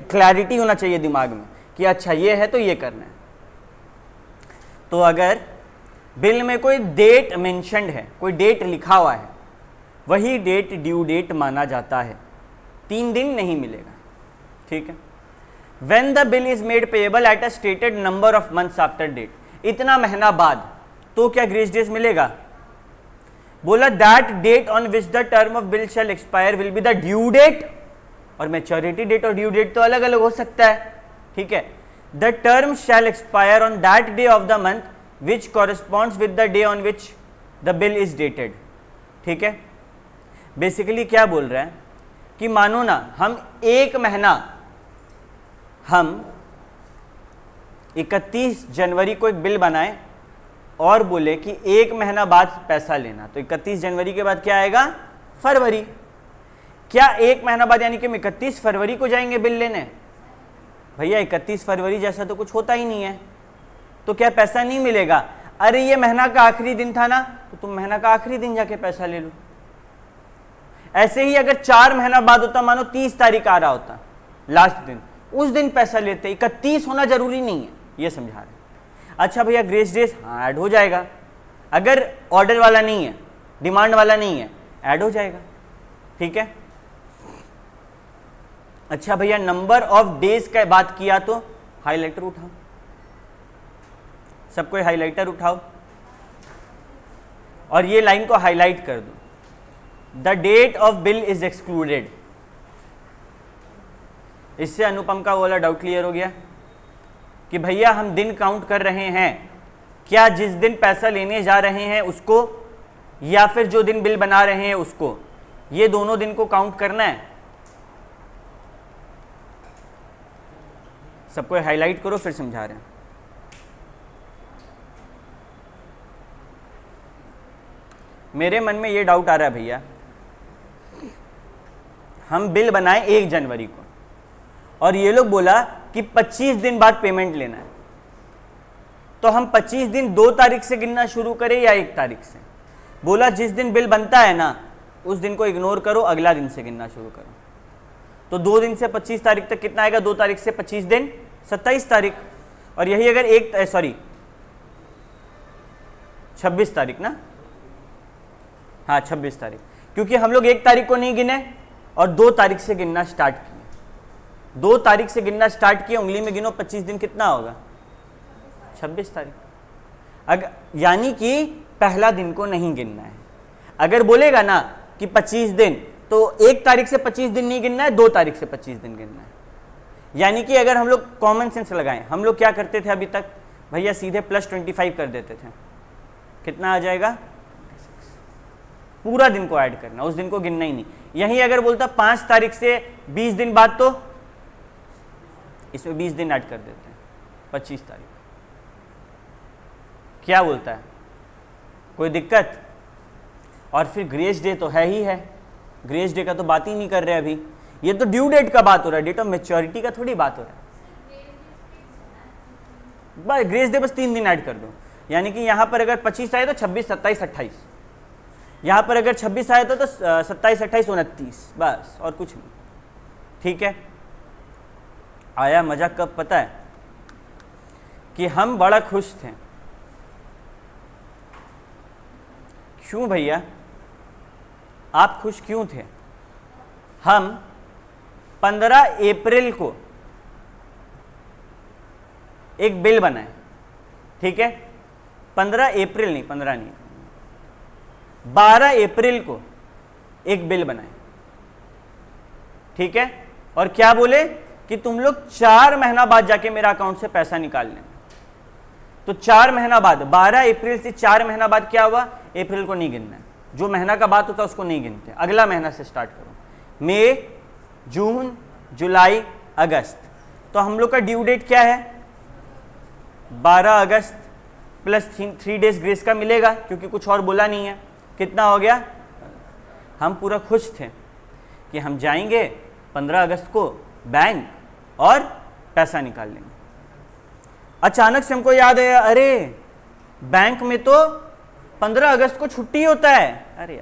क्लैरिटी होना चाहिए दिमाग में कि अच्छा ये है तो ये करना है। तो अगर बिल में कोई डेट मेंशन्ड है, कोई डेट लिखा हुआ है, वही डेट ड्यू डेट माना जाता है, 3 दिन नहीं मिलेगा। ठीक है। When the bill is made payable at a stated number of months after date, इतना महीना बाद, तो क्या ग्रेस डेज मिलेगा? बोला that date on which the term of bill shall expire will be the due date, और maturity date और due date तो अलग अलग हो सकता है। ठीक है। The term shall expire on that day of the month which corresponds with the day on which the bill is dated. ठीक है। बेसिकली क्या बोल रहा है कि मानो ना हम 31 जनवरी को एक बिल बनाए और बोले कि 1 महीना बाद पैसा लेना, तो 31 जनवरी के बाद क्या आएगा? फरवरी। क्या 1 महीना बाद यानी कि हम 31 फरवरी को जाएंगे बिल लेने? भैया 31 फरवरी जैसा तो कुछ होता ही नहीं है, तो क्या पैसा नहीं मिलेगा? अरे ये महीना का आखिरी दिन था ना, तो तुम महीना का आखिरी दिन जाके पैसा ले लो। ऐसे ही अगर 4 महीना बाद होता, मानो 30 तारीख आ रहा होता लास्ट दिन, उस दिन पैसा लेते। 31 होना जरूरी नहीं है, ये समझा रहे। अच्छा भैया ग्रेस डेज, हाँ ऐड हो जाएगा। अगर ऑर्डर वाला नहीं है, डिमांड वाला नहीं है, ऐड हो जाएगा। ठीक है। अच्छा भैया नंबर ऑफ डेज का बात किया तो हाइलाइटर उठाओ, सबको हाइलाइटर उठाओ और ये लाइन को हाईलाइट कर दो। The date of bill is excluded. इससे अनुपम का वाला डाउट क्लियर हो गया कि भैया हम दिन काउंट कर रहे हैं, क्या जिस दिन पैसा लेने जा रहे हैं उसको या फिर जो दिन बिल बना रहे हैं उसको, ये दोनों दिन को काउंट करना है। सबको हाईलाइट करो, फिर समझा रहे हैं। मेरे मन में ये डाउट आ रहा है भैया, हम बिल बनाए 1 जनवरी को और ये लोग बोला कि 25 दिन बाद पेमेंट लेना है, तो हम 25 दिन 2 तारीख से गिनना शुरू करें या 1 तारीख से? बोला जिस दिन बिल बनता है ना उस दिन को इग्नोर करो, अगला दिन से गिनना शुरू करो। तो 2 दिन से 25 तारीख तक कितना आएगा? 2 तारीख से 25 दिन 27 तारीख। और यही अगर 26 तारीख ना, हाँ 26 तारीख, क्योंकि हम लोग 1 तारीख को नहीं गिने और 2 तारीख से गिनना स्टार्ट किए। 2 तारीख से गिनना स्टार्ट किए, उंगली में गिनो 25 दिन कितना होगा? 26 तारीख। अगर यानी कि पहला दिन को नहीं गिनना है। अगर बोलेगा ना कि 25 दिन, तो 1 तारीख से 25 दिन नहीं गिनना है, 2 तारीख से 25 दिन गिनना है। यानी कि अगर हम लोग कॉमन सेंस लगाएं, हम लोग क्या करते थे अभी तक भैया? सीधे +25 कर देते थे। कितना आ जाएगा? पूरा दिन को ऐड करना, उस दिन को गिनना ही नहीं। यही अगर बोलता 5 तारीख से 20 दिन बाद, तो इसमें 20 दिन ऐड कर देते हैं, 25 तारीख। क्या बोलता है? कोई दिक्कत? और फिर ग्रेस डे तो है ही है, ग्रेस डे का तो बात ही नहीं कर रहे अभी, ये तो ड्यू डेट का बात हो रहा है, डेट ऑफ मैच्योरिटी का थोड़ी बात हो रहा है। बस ग्रेस डे बस 3 दिन ऐड कर दो, यानी कि यहां पर अगर 25 आए तो 26, 27, 28, यहां पर अगर 26 आए तो 27, 28, 29, बस और कुछ नहीं। ठीक है। आया मजा कब पता है? कि हम बड़ा खुश थे। क्यों भैया? आप खुश क्यों थे? हम 15 अप्रैल को एक बिल बनाए। ठीक है। 15 अप्रैल नहीं, 15 नहीं, 12 अप्रैल को एक बिल बनाए। ठीक है। और क्या बोले कि तुम लोग 4 महीना बाद जाके मेरा अकाउंट से पैसा निकाल लेना। तो 4 महीना बाद, 12 अप्रैल से 4 महीना बाद क्या हुआ? अप्रैल को नहीं गिनना है, जो महीना का बात होता है उसको नहीं गिनते, अगला महीना से स्टार्ट करो। मई, जून, जुलाई, अगस्त। तो हम लोग का ड्यू डेट क्या है? 12 अगस्त प्लस 3 डेज ग्रेस का मिलेगा, क्योंकि कुछ और बोला नहीं है। कितना हो गया? हम पूरा खुश थे कि हम जाएंगे 15 अगस्त को बैंक और पैसा निकाल लेंगे। अचानक से हमको याद आया, अरे बैंक में तो 15 अगस्त को छुट्टी होता है। अरे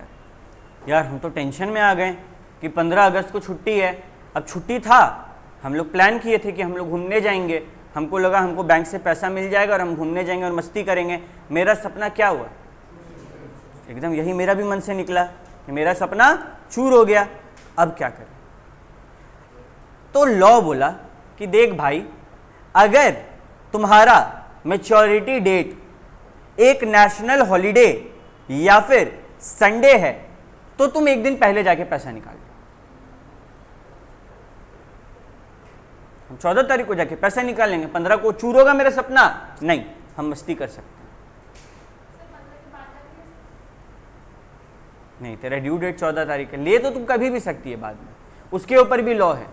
यार हम तो टेंशन में आ गए कि 15 अगस्त को छुट्टी है, अब छुट्टी था, हम लोग प्लान किए थे कि हम लोग घूमने जाएंगे, हमको लगा हमको बैंक से पैसा मिल जाएगा और हम घूमने जाएंगे और मस्ती करेंगे। मेरा सपना क्या हुआ, एकदम यही मेरा भी मन से निकला कि मेरा सपना चूर हो गया। अब क्या करें? तो लॉ बोला कि देख भाई, अगर तुम्हारा मैच्योरिटी डेट एक नेशनल हॉलिडे या फिर संडे है तो तुम एक दिन पहले जाके पैसा निकाल लो। हम 14 तारीख को जाके पैसा निकाल लेंगे, 15 को चूर होगा मेरा सपना, नहीं, हम मस्ती कर सकते हैं। नहीं, तेरा ड्यू डेट 14 तारीख है, ले तो तुम कभी भी सकती है बाद में, उसके ऊपर भी लॉ है,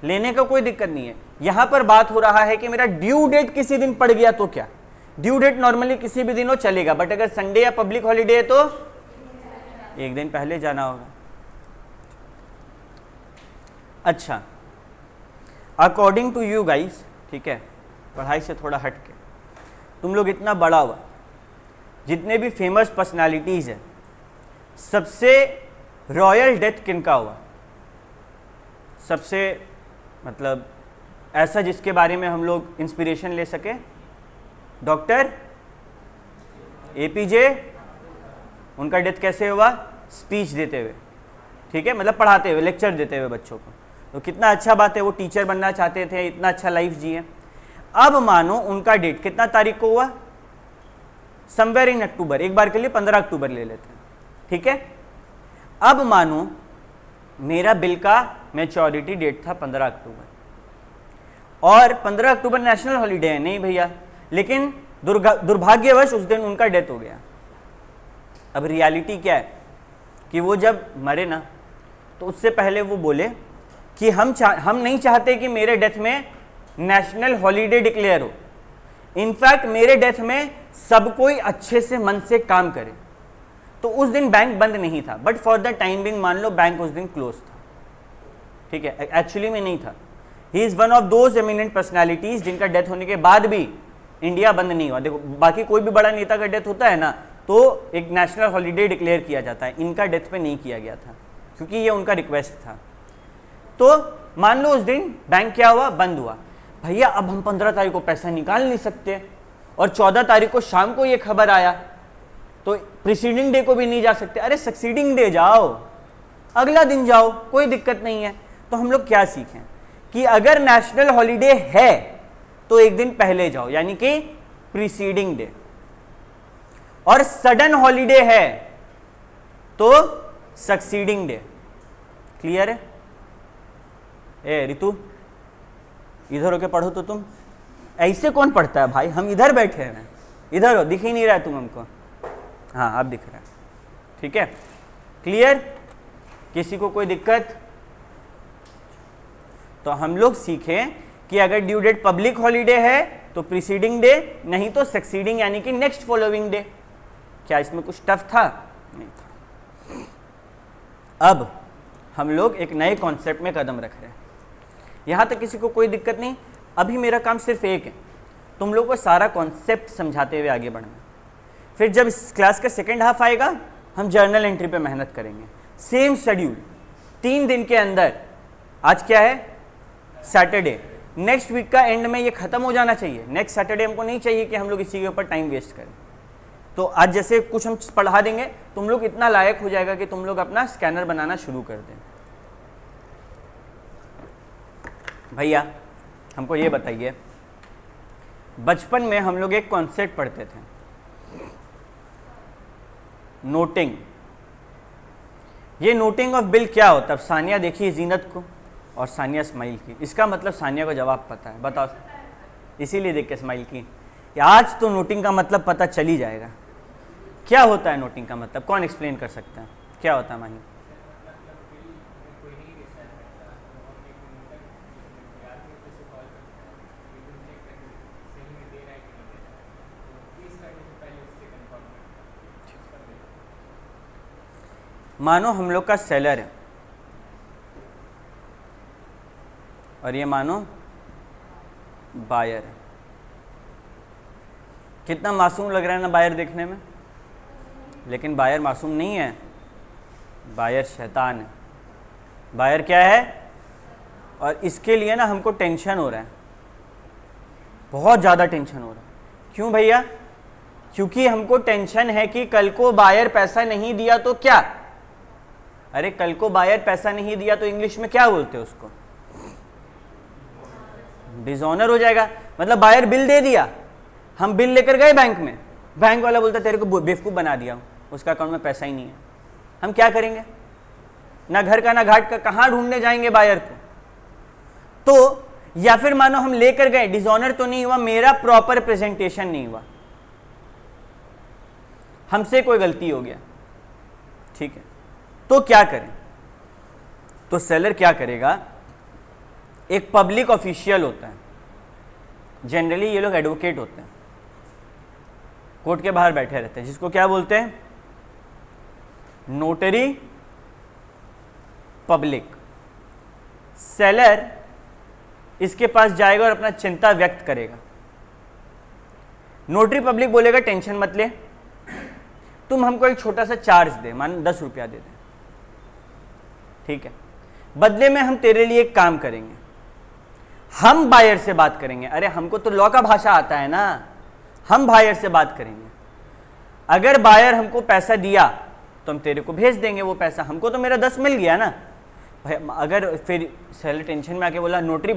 लेने का कोई दिक्कत नहीं है। यहां पर बात हो रहा है कि मेरा ड्यू डेट किसी दिन पड़ गया तो क्या? ड्यू डेट नॉर्मली किसी भी दिन हो चलेगा, बट अगर संडे या पब्लिक हॉलीडे है तो एक दिन पहले जाना होगा। अच्छा, अकॉर्डिंग टू यू गाइस, ठीक है, पढ़ाई से थोड़ा हट के, तुम लोग इतना बड़ा हुआ, जितने भी फेमस पर्सनालिटीज है, सबसे रॉयल डेथ किनका हुआ? सबसे मतलब ऐसा जिसके बारे में हम लोग इंस्पिरेशन ले सके? डॉक्टर एपीजे, उनका डेथ कैसे हुआ? स्पीच देते हुए, ठीक है, मतलब पढ़ाते हुए, लेक्चर देते हुए बच्चों को। तो कितना अच्छा बात है, वो टीचर बनना चाहते थे, इतना अच्छा लाइफ जिए। अब मानो उनका डेट कितना तारीख को हुआ? समवेयर इन अक्टूबर, एक बार के लिए 15 अक्टूबर ले लेते हैं, ठीक है। अब मानो मेरा बिल का मैच्योरिटी डेट था 15 अक्टूबर और 15 अक्टूबर नेशनल हॉलीडे है, नहीं भैया, लेकिन दुर्भाग्यवश उस दिन उनका डेथ हो गया। अब रियलिटी क्या है कि वो जब मरे ना, तो उससे पहले वो बोले कि हम नहीं चाहते कि मेरे डेथ में नेशनल हॉलीडे डिक्लेयर हो, इनफैक्ट मेरे डेथ में सब कोई अच्छे से मन से काम करे। तो उस दिन बैंक बंद नहीं था, but for the time Bing मान लो बैंक उस दिन क्लोज था, ठीक है, एक्चुअली में नहीं था। He is one of those eminent personalities जिनका डेथ होने के बाद भी इंडिया बंद नहीं हुआ। देखो, बाकी कोई भी बड़ा नेता का डेथ होता है ना, तो एक नेशनल हॉलीडे डिक्लेयर किया जाता है, इनका डेथ पे नहीं किया गया था क्योंकि ये उनका रिक्वेस्ट था। तो मान लो उस दिन बैंक क्या हुआ? बंद हुआ। भैया अब हम 15 तारीख को पैसा निकाल नहीं सकते और 14 तारीख को शाम को ये खबर आया, तो प्रीसीडिंग डे को भी नहीं जा सकते। अरे सक्सीडिंग डे जाओ, अगला दिन जाओ, कोई दिक्कत नहीं है। तो हम लोग क्या सीखें कि अगर नेशनल हॉलीडे है तो एक दिन पहले जाओ, यानी कि प्रीसीडिंग डे, और सडन हॉलीडे है तो सक्सीडिंग डे। क्लियर है? ए रितु, इधर होके पढ़ो तो तुम, ऐसे कौन पढ़ता है भाई? हम इधर बैठे हैं, इधर हो, दिख ही नहीं रहा है तुम हमको। हाँ, अब दिख रहा है, ठीक है, क्लियर? किसी को कोई दिक्कत? तो हम लोग सीखें कि अगर ड्यू डेट पब्लिक हॉलीडे है तो प्रीसीडिंग डे, नहीं तो सक्सीडिंग यानी कि नेक्स्ट फॉलोइंग डे। क्या इसमें कुछ टफ था? नहीं था। अब हम लोग एक नए कॉन्सेप्ट में कदम रख रहे हैं, यहां तक किसी को कोई दिक्कत नहीं। अभी मेरा काम सिर्फ एक है, तुम लोग को सारा कॉन्सेप्ट समझाते हुए आगे बढ़ना। फिर जब इस क्लास का सेकेंड हाफ आएगा, हम जर्नल एंट्री पे मेहनत करेंगे, सेम शेड्यूल, 3 दिन के अंदर। आज क्या है? सैटरडे। नेक्स्ट वीक का एंड में ये खत्म हो जाना चाहिए। नेक्स्ट सैटरडे हमको नहीं चाहिए कि हम लोग इसी के ऊपर टाइम वेस्ट करें। तो आज जैसे कुछ हम पढ़ा देंगे, तुम लोग इतना लायक हो जाएगा कि तुम लोग अपना स्कैनर बनाना शुरू कर दें। भैया हमको ये बताइए, बचपन में हम लोग एक कॉन्सेप्ट पढ़ते थे, नोटिंग। ये नोटिंग ऑफ बिल क्या होता है? सानिया देखिए जीनत को और सानिया स्माइल की, इसका मतलब सानिया को जवाब पता है, बताओ। इसीलिए देख के स्माइल की, आज तो नोटिंग का मतलब पता चल ही जाएगा। क्या होता है नोटिंग का मतलब? कौन एक्सप्लेन कर सकता है क्या होता है? माही, मानो हम लोग का सेलर है और ये मानो बायर है। कितना मासूम लग रहा है ना बायर देखने में, लेकिन बायर मासूम नहीं है, बायर शैतान है। बायर क्या है? और इसके लिए ना हमको टेंशन हो रहा है, बहुत ज़्यादा टेंशन हो रहा है। क्यों भैया? क्योंकि हमको टेंशन है कि कल को बायर पैसा नहीं दिया तो क्या। अरे कल को बायर पैसा नहीं दिया तो इंग्लिश में क्या बोलते हैं उसको? डिसऑनर हो जाएगा। मतलब बायर बिल दे दिया, हम बिल लेकर गए बैंक में, बैंक वाला बोलता तेरे को बेवकूफ़ बना दिया हूं, उसका अकाउंट में पैसा ही नहीं है। हम क्या करेंगे? ना घर का ना घाट का, कहां ढूंढने जाएंगे बायर को? तो या फिर मानो हम लेकर गए, डिसऑनर तो नहीं हुआ, मेरा प्रॉपर प्रेजेंटेशन नहीं हुआ, हमसे कोई गलती हो गया, ठीक है, तो क्या करें? तो सेलर क्या करेगा? एक पब्लिक ऑफिशियल होता है, जनरली ये लोग एडवोकेट होते हैं, कोर्ट के बाहर बैठे रहते हैं, जिसको क्या बोलते हैं? Notary public. सेलर इसके पास जाएगा और अपना चिंता व्यक्त करेगा। नोटरी पब्लिक बोलेगा टेंशन मत ले, तुम हमको एक छोटा सा चार्ज दे, मान 10 रुपया दे दे, ठीक है, बदले में हम तेरे लिए एक काम करेंगे, हम बायर से बात करेंगे। अरे हमको तो लॉ का भाषा आता है ना, हम बायर से बात करेंगे। अगर बायर हमको पैसा दिया तो हम तेरे को भेज देंगे वो पैसा, हमको तो मेरा 10 मिल गया ना भाई। अगर फिर सेलर टेंशन में आके बोला नोटरी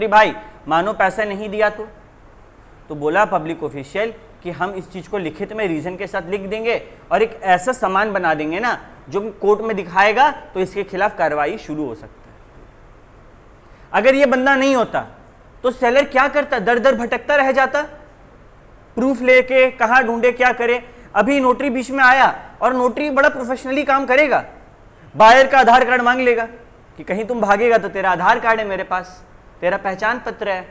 भाई मानो पैसा नहीं दिया तो बोला पब्लिक ऑफिशियल कि हम इस चीज़ को लिखित में रीज़न के साथ लिख देंगे और एक ऐसा सामान बना देंगे ना जो कोर्ट में दिखाएगा तो इसके खिलाफ कार्रवाई शुरू हो सकता है। अगर ये बंदा नहीं होता तो सेलर क्या करता? दर दर भटकता रह जाता, प्रूफ लेके कहाँ ढूंढे क्या करे। अभी नोटरी बीच में आया और नोटरी बड़ा प्रोफेशनली काम करेगा, बायर का आधार कार्ड मांग लेगा कि कहीं तुम भागेगा तो तेरा आधार कार्ड है मेरे पास, तेरा पहचान पत्र है,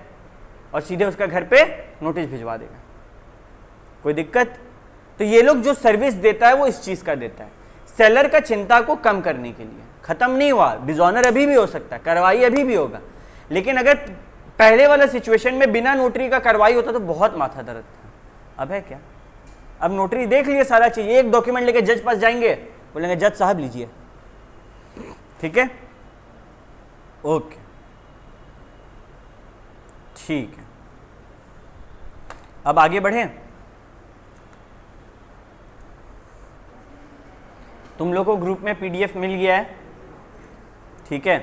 और सीधे उसका घर पे नोटिस भिजवा देगा। कोई दिक्कत? तो ये लोग जो सर्विस देता है वो इस चीज का देता है, सेलर का चिंता को कम करने के लिए। खत्म नहीं हुआ, डिसऑनर अभी भी हो सकता है, कार्रवाई अभी भी होगा, लेकिन अगर पहले वाला सिचुएशन में बिना नोटरी का कार्रवाई होता तो बहुत माथा दर्द था। अब है क्या? अब नोटरी देख लिए सारा चीज, एक डॉक्यूमेंट लेके जज पास जाएंगे, बोलेंगे जज साहब लीजिए, ठीक है, ओके, ठीक है। अब आगे बढ़े। तुम लोग को ग्रुप में पीडीएफ मिल गया है, ठीक है,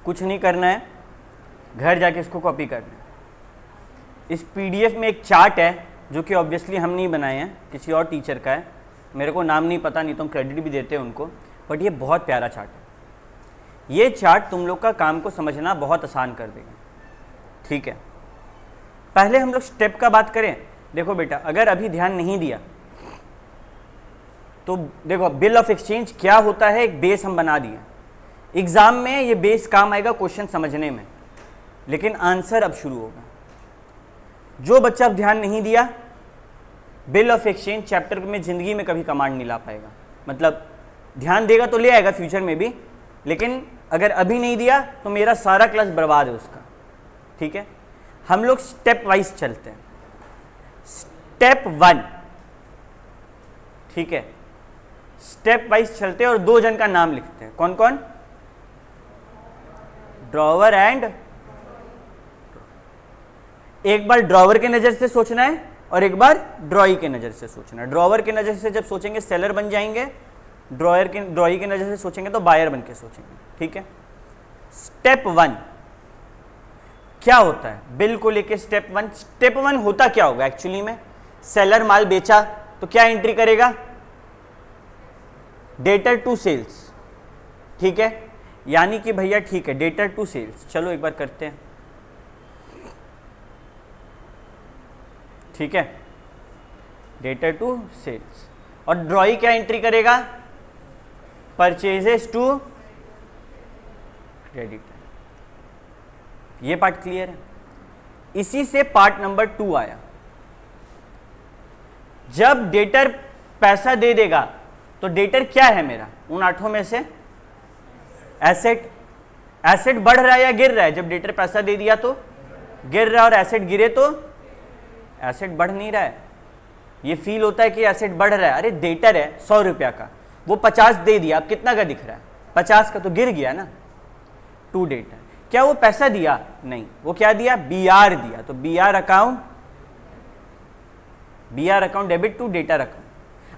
कुछ नहीं करना है, घर जाके इसको कॉपी करना है। इस पीडीएफ में एक चार्ट है जो कि ऑब्वियसली हम नहीं बनाए हैं, किसी और टीचर का है, मेरे को नाम नहीं पता, नहीं तो हम क्रेडिट भी देते हैं उनको, बट ये बहुत प्यारा चार्ट है। ये चार्ट तुम लोग का काम को समझना बहुत आसान कर देगा, ठीक है। पहले हम लोग स्टेप का बात करें। देखो बेटा, अगर अभी ध्यान नहीं दिया तो देखो बिल ऑफ एक्सचेंज क्या होता है, एक बेस हम बना दिए। एग्जाम में ये बेस काम आएगा क्वेश्चन समझने में, लेकिन आंसर अब शुरू होगा। जो बच्चा अब ध्यान नहीं दिया, बिल ऑफ एक्सचेंज चैप्टर में जिंदगी में कभी कमांड नहीं ला पाएगा। मतलब ध्यान देगा तो ले आएगा फ्यूचर में भी, लेकिन अगर अभी नहीं दिया तो मेरा सारा क्लास बर्बाद है उसका, ठीक है। हम लोग स्टेप वाइज चलते हैं। स्टेप 1, ठीक है, स्टेप वाइज चलते हैं और 2 जन का नाम लिखते हैं। कौन कौन? ड्रॉवर एंड, एक बार ड्रॉवर के नजर से सोचना है और एक बार ड्रॉई के नजर से सोचना है। ड्रॉवर के नजर से जब सोचेंगे सेलर बन जाएंगे, ड्रॉई के नजर से सोचेंगे तो बायर बन के सोचेंगे, ठीक है। स्टेप 1 क्या होता है? बिल को लेके स्टेप 1। स्टेप 1 होता क्या होगा एक्चुअली में? सेलर माल बेचा तो क्या एंट्री करेगा? डेटर टू सेल्स, ठीक है, यानी कि भैया ठीक है, डेटर टू सेल्स। चलो एक बार करते हैं, ठीक है, डेटर टू सेल्स। और ड्रॉई क्या एंट्री करेगा? Purchases to creditor. ये पार्ट क्लियर है। इसी से पार्ट नंबर 2 आया। जब डेटर पैसा दे देगा तो डेटर क्या है मेरा? उन 8 में से एसेट। एसेट बढ़ रहा है या गिर रहा है? जब डेटर पैसा दे दिया तो गिर रहा है, और एसेट गिरे तो एसेट बढ़ नहीं रहा है। ये फील होता है कि एसेट बढ़ रहा है। अरे डेटर है 100 रुपया का, वो 50 दे दिया, अब कितना का दिख रहा है? 50 का, तो गिर गया ना। To debtor. क्या वो पैसा दिया? नहीं, वो क्या दिया? BR दिया। तो BR account debit to debtor account.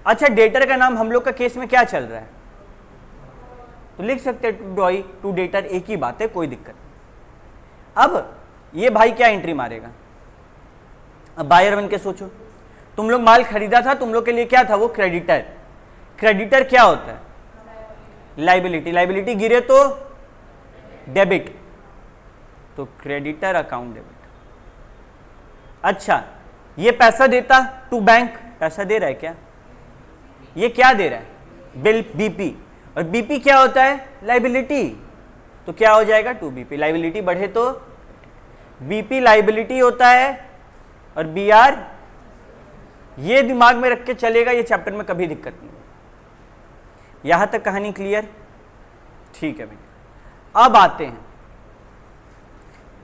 अच्छा, डेटर का नाम हम लोग का केस में क्या चल रहा है, तो लिख सकते हैं टू ड्रॉई टू डेटर, एक ही बात है, कोई दिक्कत नहीं। अब ये भाई क्या एंट्री मारेगा? अब बायर बन के सोचो, तुम लोग माल खरीदा था, तुम लोग के लिए क्या था वो? क्रेडिटर। क्रेडिटर क्या होता है? लाइबिलिटी। लाइबिलिटी गिरे तो डेबिट, तो क्रेडिटर अकाउंट डेबिट। अच्छा, ये पैसा देता टू बैंक, पैसा दे रहा है क्या? ये क्या दे रहा है? Bill, BP. और बीपी क्या होता है? लाइबिलिटी। तो क्या हो जाएगा? To BP. लाइबिलिटी बढ़े तो बीपी लाइबिलिटी होता है, और बीआर, ये दिमाग में रख के चलेगा, ये चैप्टर में कभी दिक्कत नहीं। यहां तक कहानी क्लियर? ठीक है भैया। अब आते हैं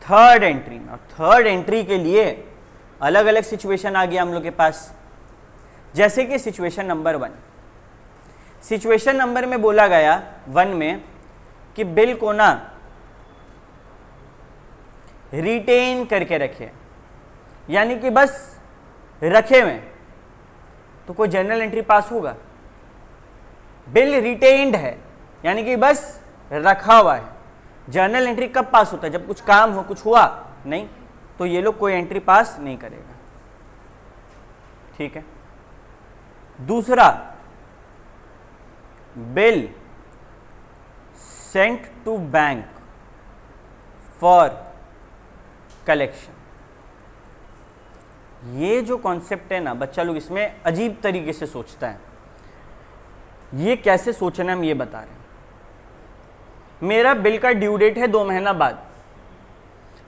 थर्ड एंट्री में। और थर्ड एंट्री के लिए अलग अलग सिचुएशन आ गया हम लोग के पास, जैसे कि सिचुएशन नंबर 1। सिचुएशन नंबर में बोला गया 1 में कि बिल को ना रिटेन करके रखे, यानी कि बस रखे हुए, तो कोई जर्नल एंट्री पास होगा? बिल रिटेन्ड है, यानी कि बस रखा हुआ है। जर्नल एंट्री कब पास होता है? जब कुछ काम हो, कुछ हुआ नहीं, तो ये लोग कोई एंट्री पास नहीं करेगा। ठीक है। दूसरा, bill sent to bank for collection. ये जो कॉन्सेप्ट है ना, बच्चा लोग इसमें अजीब तरीके से सोचता है। ये कैसे सोचना, हम ये बता रहे हैं। मेरा बिल का ड्यू डेट है 2 महीना बाद,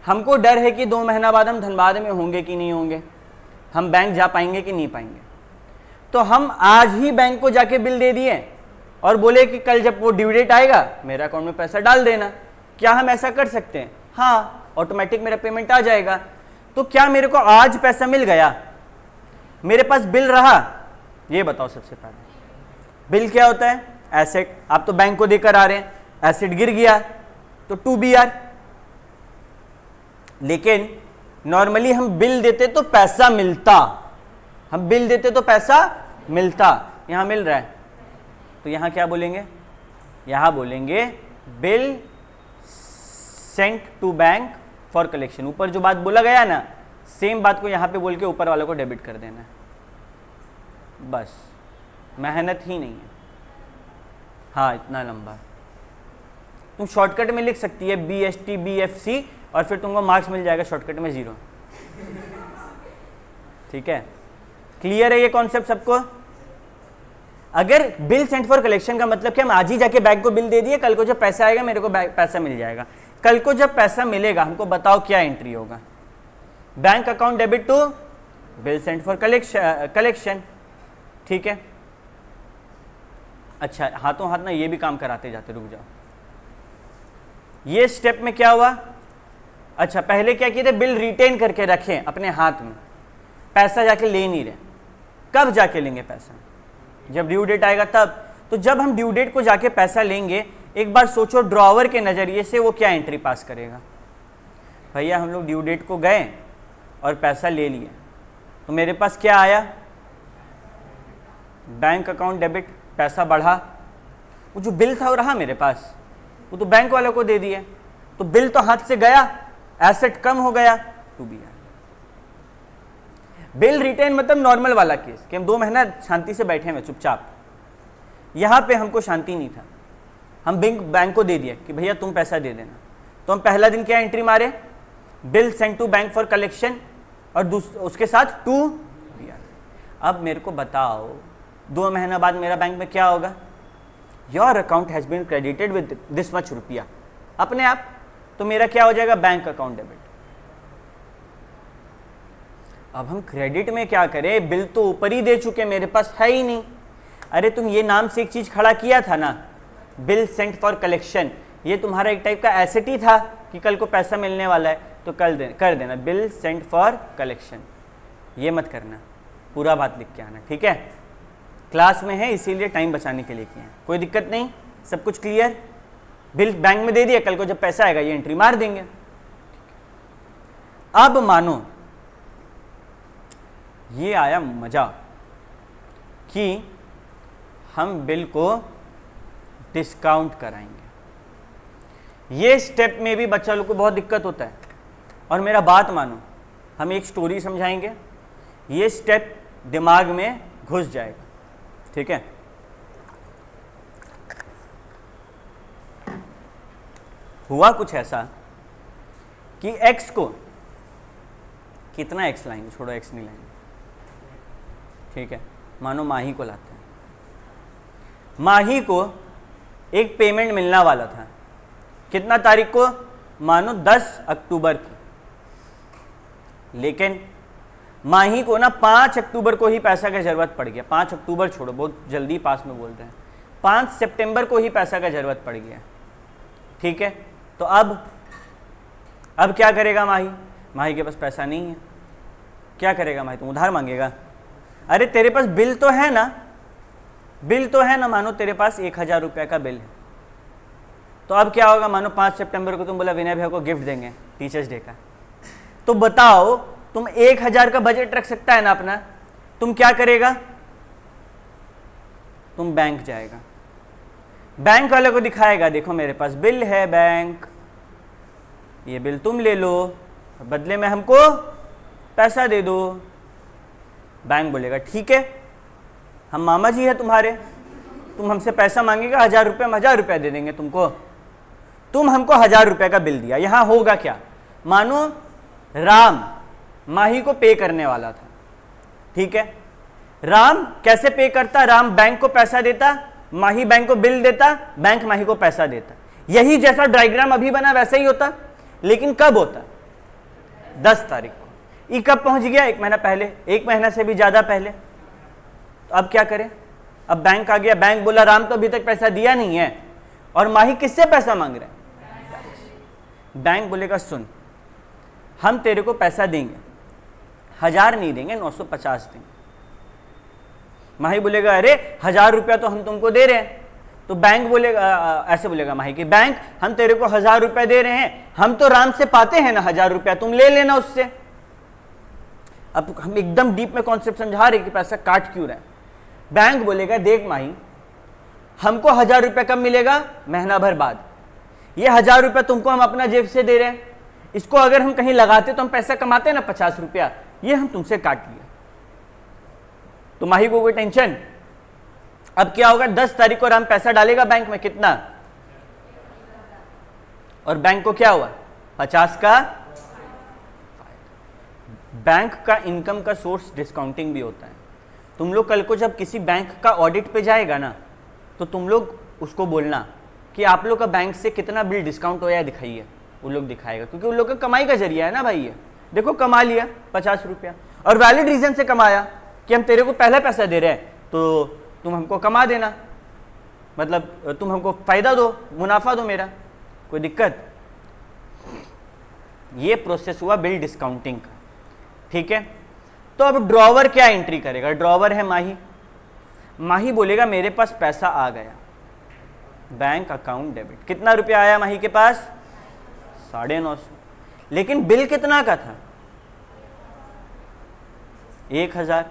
हमको डर है कि 2 महीना बाद हम धनबाद में होंगे कि नहीं होंगे, हम बैंक जा पाएंगे कि नहीं पाएंगे, तो हम आज ही बैंक को जाके बिल दे दिए और बोले कि कल जब वो ड्यू डेट आएगा मेरे अकाउंट में पैसा डाल देना। क्या हम ऐसा कर सकते हैं? हाँ, ऑटोमेटिक मेरा पेमेंट आ जाएगा। तो क्या मेरे को आज पैसा मिल गया, मेरे पास बिल रहा? ये बताओ सबसे पहले। बिल क्या होता है? एसेट। आप तो बैंक को देकर आ रहे हैं, एसेट गिर गया तो 2BR। लेकिन नॉर्मली हम बिल देते तो पैसा मिलता, हम बिल देते तो पैसा मिलता, यहां मिल रहा है, तो यहां क्या बोलेंगे? यहां बोलेंगे bill sent to bank for collection. ऊपर जो बात बोला गया ना, सेम बात को यहां पे बोल के ऊपर वाले को डेबिट कर देना है, बस, मेहनत ही नहीं है। हाँ, इतना लंबा तुम शॉर्टकट में लिख सकती है BST BFC, और फिर तुमको मार्क्स मिल जाएगा शॉर्टकट में 0। ठीक है, क्लियर है ये कॉन्सेप्ट सबको? अगर बिल सेंट फॉर कलेक्शन का मतलब क्या, हम आज ही जाके बैंक को बिल दे दिए, कल को जब पैसा आएगा मेरे को पैसा मिल जाएगा। कल को जब पैसा मिलेगा हमको बताओ क्या एंट्री होगा? Bank account debit to bill sent for collection. ठीक है। अच्छा, हाथों हाथ ना ये भी काम कराते जाते, रुक जाओ। ये स्टेप में क्या हुआ? अच्छा, पहले क्या किए थे? बिल रिटेन करके रखें अपने हाथ में, पैसा जाके ले नहीं रहे। कब जाके लेंगे पैसा? जब ड्यू डेट आएगा तब। तो जब हम ड्यू डेट को जाके पैसा लेंगे, एक बार सोचो ड्रॉवर के नजरिए से वो क्या एंट्री पास करेगा? भैया हम लोग ड्यू डेट को गए और पैसा ले लिए, तो मेरे पास क्या आया? बैंक अकाउंट डेबिट, पैसा बढ़ा, वो जो बिल था वो रहा मेरे पास, वो तो बैंक वालों को दे दिए, तो बिल तो हाथ से गया, एसेट कम हो गया, 2BR। बिल रिटेन मतलब नॉर्मल वाला केस कि हम 2 महीना शांति से बैठे हुए चुपचाप। यहां पे हमको शांति नहीं था, हम बैंक को दे दिया कि भैया तुम पैसा दे देना। तो हम पहला दिन क्या एंट्री मारे? Bill sent to bank for collection, और उसके साथ 2BR। अब मेरे को बताओ 2 महीना बाद मेरा बैंक में क्या होगा? Your account has been credited with this much रुपया, अपने आप। तो मेरा क्या हो जाएगा? Bank account debit. अब हम क्रेडिट में क्या करें? बिल तो ऊपर ही दे चुके, मेरे पास है ही नहीं। अरे तुम ये नाम से एक चीज खड़ा किया था ना, बिल सेंट फॉर कलेक्शन, ये तुम्हारा एक टाइप का एसेट ही था कि कल को पैसा मिलने वाला है, तो कर देना बिल सेंट फॉर कलेक्शन। ये मत करना, पूरा बात लिख के आना, ठीक है? क्लास में है इसीलिए टाइम बचाने के लिए किया है, कोई दिक्कत नहीं, सब कुछ क्लियर? बिल बैंक में दे दिया, कल को जब पैसा आएगा ये एंट्री मार देंगे। अब मानो ये आया मजा कि हम बिल को डिस्काउंट कराएंगे। ये स्टेप में भी बच्चा लोग को बहुत दिक्कत होता है। और मेरा बात मानो, हम एक स्टोरी समझाएंगे, ये स्टेप दिमाग में घुस जाएगा, ठीक है। हुआ कुछ ऐसा कि x को, कितना x लाएंगे, छोड़ो x नहीं लाएंगे, ठीक है। मानो माही को लाते हैं, माही को एक पेमेंट मिलना वाला था, कितना तारीख को, मानो 10 अक्टूबर को, लेकिन माही को ना 5 अक्टूबर को ही पैसा की जरूरत पड़ गया। 5 अक्टूबर छोड़ो, बहुत जल्दी पास में बोल रहे हैं, 5 सितंबर को ही पैसा का जरूरत पड़ गया, ठीक है। तो अब क्या करेगा माही? माही के पास पैसा नहीं है, क्या करेगा माही? तुम उधार मांगेगा? अरे तेरे पास बिल तो है ना, बिल तो है ना, मानो तेरे पास 1000 रुपये का बिल है। तो अब क्या होगा? मानो 5 सितंबर को तुम बोला विनय भैया को गिफ्ट देंगे टीचर्स डे का, तो बताओ तुम 1000 का बजट रख सकता है ना अपना, तुम क्या करेगा? तुम बैंक जाएगा, बैंक वाले को दिखाएगा, देखो मेरे पास बिल है बैंक, ये बिल तुम ले लो, बदले में हमको पैसा दे दो। बैंक बोलेगा ठीक है, हम मामा जी है तुम्हारे, तुम हमसे पैसा मांगेगा 1000 रुपये, हम 1000 रुपये दे देंगे तुमको। तुम हमको 1000 रुपये का बिल दिया। यहां होगा क्या? मानो राम माही को पे करने वाला था, ठीक है। राम कैसे पे करता? राम बैंक को पैसा देता, माही बैंक को बिल देता, बैंक माही को पैसा देता। यही जैसा डायग्राम अभी बना वैसा ही होता, लेकिन कब होता? 10 तारीख को। ये कब पहुंच गया? 1 महीना पहले, 1 महीना से भी ज्यादा पहले। तो अब क्या करें? अब बैंक आ गया, बैंक बोला राम तो अभी तक पैसा दिया नहीं है, और माही किससे पैसा मांग रहे हैं? बैंक बोलेगा सुन, हम तेरे को पैसा देंगे, 1000 नहीं देंगे, 950 देंगे। माही बोलेगा अरे 1000 रुपया तो हम तुमको दे रहे हैं। तो बैंक बोलेगा, ऐसे बोलेगा माही कि बैंक हम तेरे को 1000 रुपया दे रहे हैं, हम तो राम से पाते हैं ना 1000 रुपया, तुम ले लेना उससे। अब हम एकदम डीप में कॉन्सेप्ट समझा रहे कि पैसा काट क्यों रहा है। बैंक बोलेगा देख माही, हमको 1000 रुपया कब मिलेगा? महीना भर बाद। ये 1000 रुपया तुमको हम अपना जेब से दे रहे हैं, इसको अगर हम कहीं लगाते तो हम पैसा कमाते ना 50 रुपया, ये हम तुमसे काट लिया। तो माही को कोई टेंशन। अब क्या होगा? 10 तारीख को राम पैसा डालेगा बैंक में, कितना? और बैंक को क्या हुआ? 50 का। बैंक का इनकम का सोर्स डिस्काउंटिंग भी होता है। तुम लोग कल को जब किसी बैंक का ऑडिट पे जाएगा ना, तो तुम लोग उसको बोलना कि आप लोग का बैंक से कितना बिल डिस्काउंट होया दिखाइए, वो लोग दिखाएगा, क्योंकि उन लोग का कमाई का जरिया है ना भाई। ये देखो कमा लिया 50 रुपया, और वैलिड रीजन से कमाया कि हम तेरे को पहले पैसा दे रहे हैं तो तुम हमको कमा देना, मतलब तुम हमको फायदा दो, मुनाफा दो मेरा, कोई दिक्कत। ये प्रोसेस हुआ बिल डिस्काउंटिंग का, ठीक है। तो अब ड्रॉवर क्या एंट्री करेगा? ड्रॉवर है माही। माही बोलेगा मेरे पास पैसा आ गया, बैंक अकाउंट डेबिट। कितना रुपया आया माही के पास? 950। लेकिन बिल कितना का था? 1000।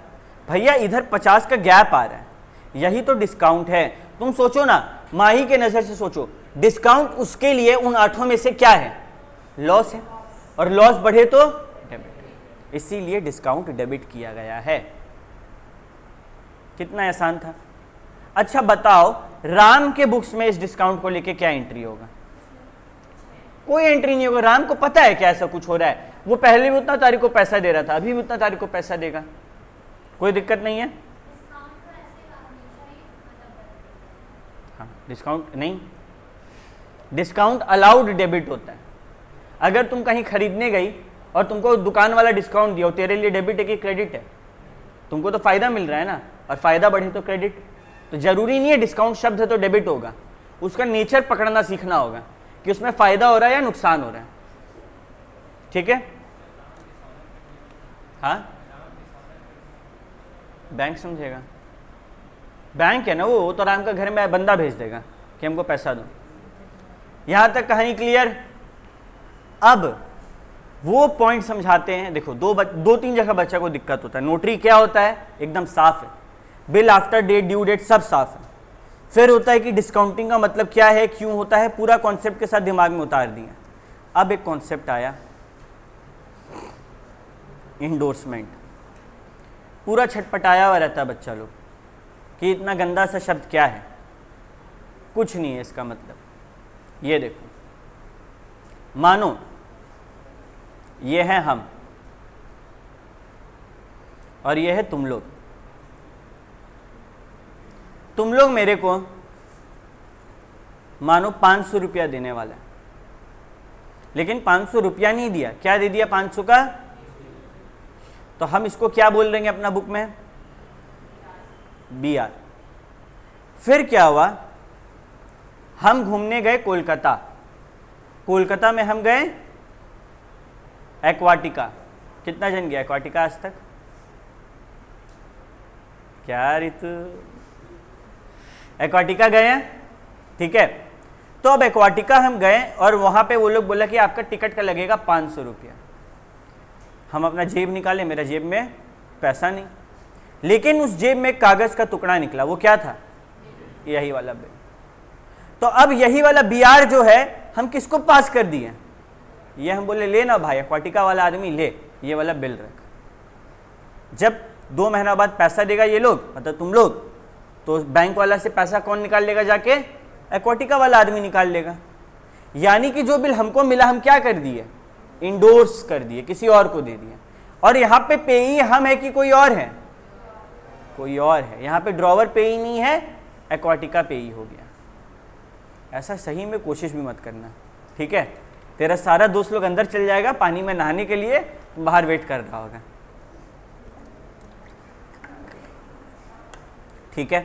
भैया इधर 50 का गैप आ रहा है, यही तो डिस्काउंट है। तुम सोचो ना, माही के नजर से सोचो, डिस्काउंट उसके लिए उन 8 में से क्या है? लॉस है, और लॉस बढ़े तो डेबिट, इसीलिए डिस्काउंट डेबिट किया गया है। कितना आसान था। अच्छा बताओ, राम के बुक्स में इस डिस्काउंट को लेके क्या एंट्री होगा? कोई एंट्री नहीं होगा। राम को पता है क्या ऐसा कुछ हो रहा है, वो पहले भी उतना तारीख को पैसा दे रहा था, अभी भी उतना तारीख को पैसा देगा, कोई दिक्कत नहीं है। हाँ, डिस्काउंट नहीं, डिस्काउंट अलाउड डेबिट होता है। अगर तुम कहीं खरीदने गई और तुमको दुकान वाला डिस्काउंट दिया, तेरे लिए डेबिट है कि क्रेडिट है? तुमको तो फायदा मिल रहा है ना, और फायदा बढ़े तो क्रेडिट। तो जरूरी नहीं है डिस्काउंट शब्द है तो डेबिट होगा, उसका नेचर पकड़ना सीखना होगा कि उसमें फायदा हो रहा है या नुकसान हो रहा है, ठीक है। हाँ, बैंक समझेगा, बैंक है ना वो तो राम का घर में बंदा भेज देगा कि हमको पैसा दो। यहां तक कहानी क्लियर। अब वो पॉइंट समझाते हैं। देखो दो तीन जगह बच्चा को दिक्कत होता है। नोटरी क्या होता है, एकदम साफ है, bill after date, due date सब साफ है। फिर होता है कि डिस्काउंटिंग का मतलब क्या है, क्यों होता है, पूरा कॉन्सेप्ट के साथ दिमाग में उतार दिया। अब एक कॉन्सेप्ट आया, इंडोर्समेंट। पूरा छटपटाया हुआ रहता है बच्चा लोग कि इतना गंदा सा शब्द क्या है, कुछ नहीं है इसका मतलब। ये देखो, मानो ये है हम और ये है तुम लोग। तुम लोग मेरे को मानो 500 रुपया देने वाला है, लेकिन 500 रुपया नहीं दिया, क्या दे दिया 500 का, तो हम इसको क्या बोल देंगे अपना बुक में, BR। फिर क्या हुआ, हम घूमने गए कोलकाता, कोलकाता में हम गए एक्वाटिका। कितना जन गया एक्वाटिका आज तक, क्या ऋतु, एक्वाटिका गए हैं, ठीक है। तो अब एक्वाटिका हम गए और वहां पे वो लोग बोला कि आपका टिकट का लगेगा 500 रुपया। हम अपना जेब निकाले, मेरा जेब में पैसा नहीं, लेकिन उस जेब में कागज का टुकड़ा निकला। वो क्या था, यही वाला बिल। तो अब यही वाला BR जो है हम किसको पास कर दिए, ये हम बोले ले ना भाई, एक्वाटिका वाला आदमी ले, ये वाला बिल रख। जब 2 महीना बाद पैसा देगा ये लोग, मतलब तुम लोग, तो बैंक वाला से पैसा कौन निकाल लेगा, जाके एक्वाटिका वाला आदमी निकाल लेगा। यानी कि जो बिल हमको मिला हम क्या कर दिए, इंडोर्स कर दिए, किसी और को दे दिए। और यहाँ पे पेई हम है कि कोई और है, कोई और है। यहाँ पे ड्रॉवर पेई नहीं है, एक्वाटिका पेई हो गया। ऐसा सही में कोशिश भी मत करना, ठीक है। तेरा सारा दोस्त लोग अंदर चल जाएगा पानी में नहाने के लिए, बाहर वेट कर रहा होगा, ठीक है।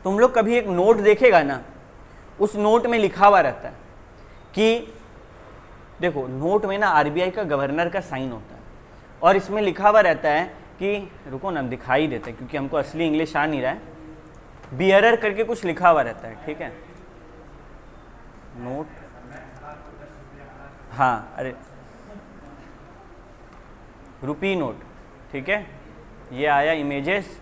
तुम लोग कभी एक नोट देखेगा ना, उस नोट में लिखा हुआ रहता है कि देखो, नोट में ना RBI का गवर्नर का साइन होता है, और इसमें लिखा हुआ रहता है कि, रुको ना, हम दिखाई देते हैं क्योंकि हमको असली इंग्लिश आ नहीं रहा है, बियरर करके कुछ लिखा हुआ रहता है, ठीक है। नोट, हाँ, अरे रुपी नोट, ठीक है। ये आया इमेजेस,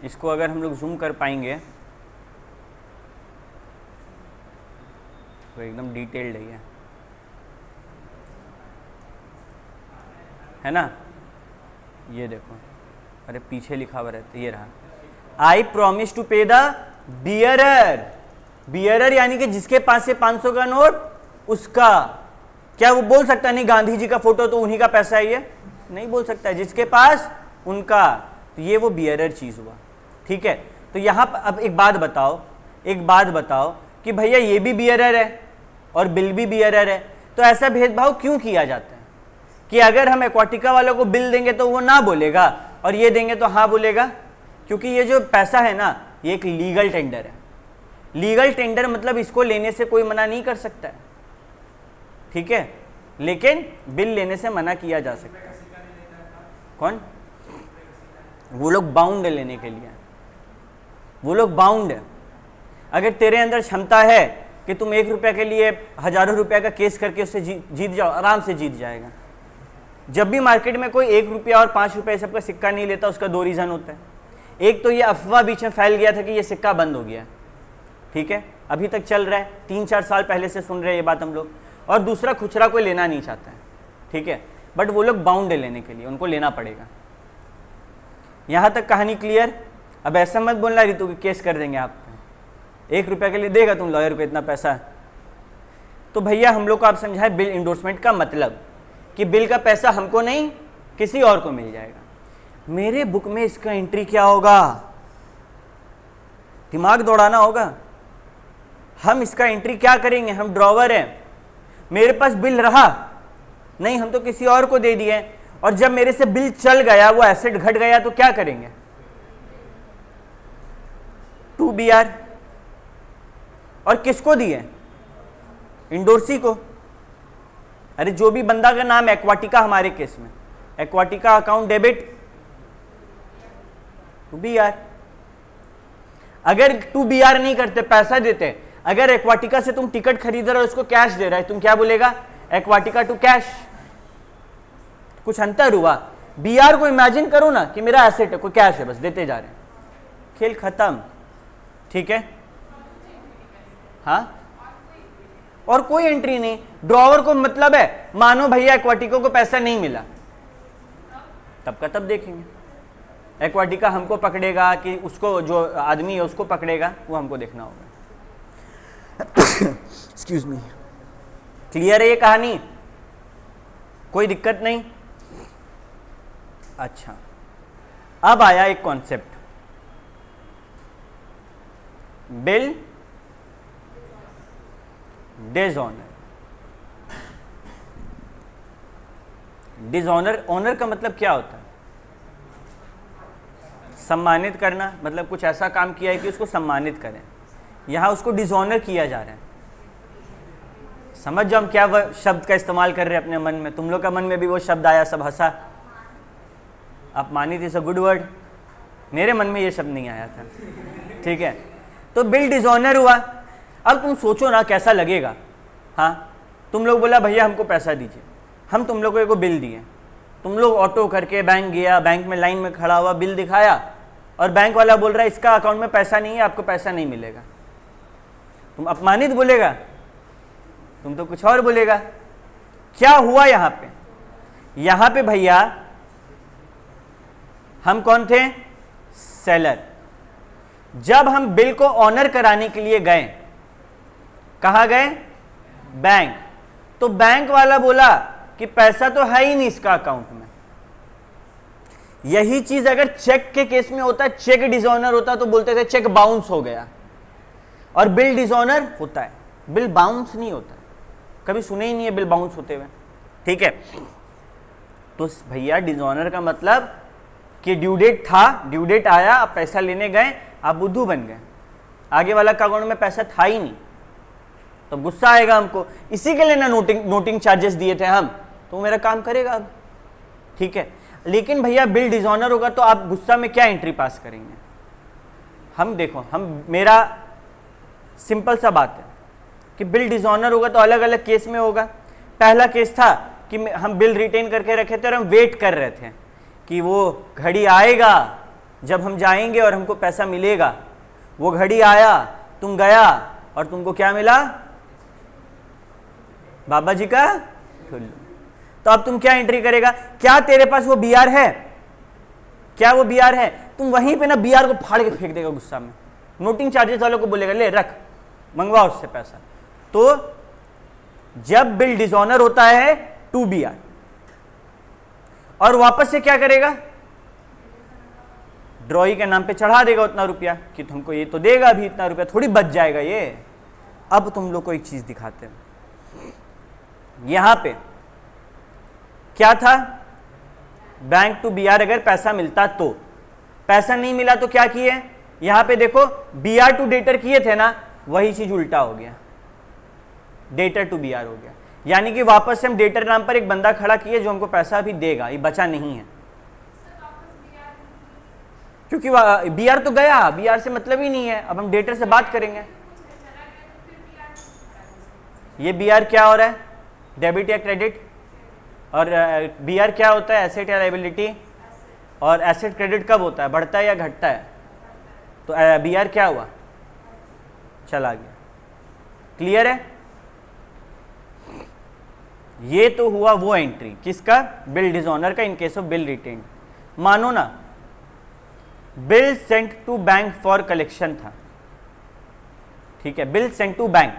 इसको अगर हम लोग जूम कर पाएंगे तो एकदम डिटेल्ड है ना। ये देखो, अरे पीछे लिखा हुआ रहता है, ये रहा, आई प्रॉमिस टू पे द बियरर। बियरर यानी कि जिसके पास से 500 का नोट, उसका। क्या वो बोल सकता नहीं गांधी जी का फोटो तो उन्हीं का पैसा है, ये नहीं बोल सकता है, जिसके पास उनका। तो ये वो बियरर चीज हुआ, ठीक है। तो यहां पर अब एक बात बताओ कि भैया ये भी बियरर है और बिल भी बियरर है, तो ऐसा भेदभाव क्यों किया जाता है कि अगर हम एक्वाटिका वालों को बिल देंगे तो वो ना बोलेगा और ये देंगे तो हाँ बोलेगा? क्योंकि ये जो पैसा है ना, ये एक लीगल टेंडर है। लीगल टेंडर मतलब इसको लेने से कोई मना नहीं कर सकता है, ठीक है, लेकिन बिल लेने से मना किया जा सकता है। कौन? वो लोग बाउंड है लेने के लिए, वो लोग बाउंड है। अगर तेरे अंदर क्षमता है कि तुम 1 रुपया के लिए हजारों रुपया का केस करके उससे जीत जाओ, आराम से जीत जाएगा। जब भी मार्केट में कोई 1 रुपया और 5 रुपये सबका सिक्का नहीं लेता, उसका 2 रीज़न होता है। एक तो ये अफवाह बीच में फैल गया था कि ये सिक्का बंद हो गया, ठीक है, अभी तक चल रहा है, 3-4 साल पहले से सुन रहे हैं ये बात हम लोग। और दूसरा, खुचरा कोई लेना नहीं चाहता है, ठीक है, बट वो लोग बाउंड है लेने के लिए, उनको लेना पड़ेगा। यहाँ तक कहानी क्लियर? अब ऐसा मत बोलना रितु कि केस कर देंगे आप, 1 रुपया के लिए देगा तुम लॉयर को इतना पैसा। तो भैया हम लोग को आप समझाए बिल इंडोर्समेंट का मतलब कि बिल का पैसा हमको नहीं किसी और को मिल जाएगा। मेरे बुक में इसका एंट्री क्या होगा, दिमाग दौड़ाना होगा। हम इसका एंट्री क्या करेंगे? हम ड्रॉवर हैं, मेरे पास बिल रहा नहीं, हम तो किसी और को दे दिए, और जब मेरे से बिल चल गया, वो एसेट घट गया, तो क्या करेंगे? 2BR। और किसको दिए? इंडोर्सी को। अरे जो भी बंदा का नाम एक्वाटिका, हमारे केस में एक्वाटिका अकाउंट डेबिट 2BR। अगर 2BR नहीं करते, पैसा देते, अगर एक्वाटिका से तुम टिकट खरीद रहे हो, उसको कैश दे रहा है, तुम क्या बोलेगा? एक्वाटिका टू कैश। कुछ अंतर हुआ? बीआर को इमेजिन करो ना कि मेरा एसेट है, कोई कैश है, बस देते जा रहे हैं, खेल खत्म। ठीक है, हाँ, और कोई एंट्री नहीं। ड्रॉवर को मतलब है, मानो भैया एक्वाटिका को पैसा नहीं मिला, तब का तब देखेंगे। एक्वाटिका हमको पकड़ेगा कि उसको, जो आदमी है उसको पकड़ेगा, वो हमको देखना होगा। Excuse me. क्लियर है ये कहानी? कोई दिक्कत नहीं? अच्छा, अब आया एक concept, bill dishonour. Dishonour, honour का मतलब क्या होता है? सम्मानित करना, मतलब कुछ ऐसा काम किया है कि उसको सम्मानित करें। यहां उसको डिसऑनर किया जा रहा है। समझ जाओ हम क्या शब्द का इस्तेमाल कर रहे हैं अपने मन में। तुम लोग का मन में भी वो शब्द आया, सब हंसा। अपमानित इज अ गुड वर्ड, मेरे मन में ये शब्द नहीं आया था। ठीक है, तो बिल डिसऑनर हुआ। अब तुम सोचो ना कैसा लगेगा। हाँ, तुम लोग बोला भैया हमको पैसा दीजिए, हम तुम लोग को एक बिल दिए, तुम लोग ऑटो करके बैंक गया, बैंक में लाइन में खड़ा हुआ, बिल दिखाया, और बैंक वाला बोल रहा है इसका अकाउंट में पैसा नहीं है, आपको पैसा नहीं मिलेगा। तुम अपमानित बोलेगा? तुम तो कुछ और बोलेगा। क्या हुआ यहां पे? यहां पे भैया हम कौन थे? सेलर। जब हम बिल को ऑनर कराने के लिए गए, कहां गए? बैंक। तो बैंक वाला बोला कि पैसा तो है ही नहीं इसका अकाउंट में। यही चीज अगर चेक के केस में होता, चेक डिसऑनर होता, तो बोलते थे चेक बाउंस हो गया। और बिल डिसऑनर होता है, बिल बाउंस नहीं होता। कभी सुने ही नहीं है बिल बाउंस होते हुए। ठीक है, तो भैया डिसऑनर का मतलब कि ड्यू डेट था, ड्यू डेट आया, आप पैसा लेने गए, आप बुद्धू बन गए, आगे वाला का अकाउंट में पैसा था ही नहीं, तो गुस्सा आएगा हमको। इसी के लिए ना नोटिंग चार्जेस दिए थे हम, तो मेरा काम करेगा अब। ठीक है, लेकिन भैया बिल डिसऑनर होगा तो आप गुस्सा में क्या एंट्री पास करेंगे? हम देखो, हम, मेरा सिंपल सा बात है कि बिल डिसऑनर होगा तो अलग अलग केस में होगा। पहला केस था कि हम बिल रिटेन करके रखे थे और हम वेट कर रहे थे कि वो घड़ी आएगा जब हम जाएंगे और हमको पैसा मिलेगा। वो घड़ी आया, तुम गया और तुमको क्या मिला? बाबा जी का ठुल्लू। तो अब तुम क्या एंट्री करेगा? क्या तेरे पास वो बीआर है? क्या वो बीआर है? तुम वहीं पे ना बीआर को फाड़ के फेंक देगा गुस्सा में। नोटिंग चार्जेस वालों को बोलेगा ले रख, मंगवा उससे पैसा। तो जब बिल डिसऑनर होता है टू बीआर, और वापस से क्या करेगा? ड्रॉई के नाम पे चढ़ा देगा उतना रुपया कि तुमको ये तो देगा, अभी इतना रुपया थोड़ी बच जाएगा ये। अब तुम लोग को एक चीज दिखाते हैं, यहां पे क्या था? बैंक टू बीआर अगर पैसा मिलता तो, पैसा नहीं मिला तो क्या किए? यहां पे देखो बीआर टू डेटर किए थे ना, वही चीज उल्टा हो गया, डेटर टू बीआर हो गया। यानी कि वापस से हम डेटर नाम पर एक बंदा खड़ा किए जो हमको पैसा भी देगा, ये बचा नहीं है, क्योंकि बीआर तो गया, बीआर से मतलब ही नहीं है। अब हम डेटर से बात करेंगे। ये बीआर क्या हो रहा है? डेबिट या क्रेडिट। और बीआर क्या होता है? एसेट या लायबिलिटी। और एसेट क्रेडिट कब होता है? बढ़ता है या घटता है? तो बीआर क्या हुआ? चला गया। क्लियर है? ये तो हुआ वो एंट्री किसका? बिल डिसऑनर का, in case of bill retained. मानो ना bill sent to bank for collection था, ठीक है, बिल सेंट टू बैंक।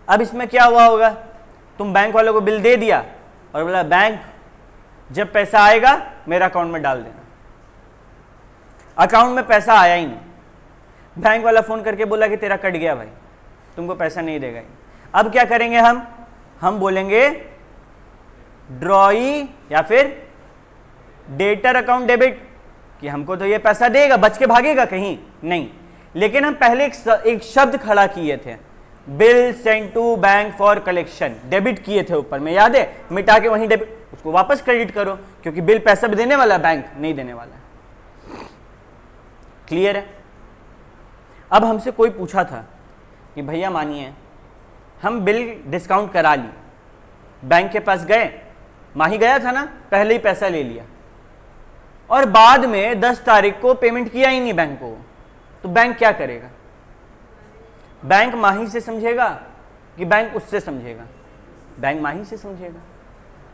अब इसमें क्या हुआ होगा? तुम बैंक वालों को बिल दे दिया और बोला बैंक जब पैसा आएगा मेरा अकाउंट में डाल देना। अकाउंट में पैसा आया ही नहीं, बैंक वाला फोन करके बोला कि तेरा कट गया भाई, तुमको पैसा नहीं देगा। अब क्या करेंगे हम बोलेंगे ड्रॉई या फिर डेटर अकाउंट डेबिट कि हमको तो ये पैसा देगा, बच के भागेगा कहीं नहीं। लेकिन हम पहले एक शब्द खड़ा किए थे, bill sent to bank for collection, debit किए थे ऊपर में, याद है? मिटा के वहीं डेबिट, उसको वापस क्रेडिट करो, क्योंकि बिल पैसा भी देने वाला, बैंक नहीं देने वाला है। क्लियर है? अब हमसे कोई पूछा था कि भैया मानिए हम बिल डिस्काउंट करा ली, बैंक के पास गए, माही गया था ना, पहले ही पैसा ले लिया और बाद में 10 तारीख को पेमेंट किया ही नहीं बैंक को, तो बैंक क्या करेगा? बैंक माही से समझेगा कि बैंक उससे समझेगा? बैंक माही से समझेगा।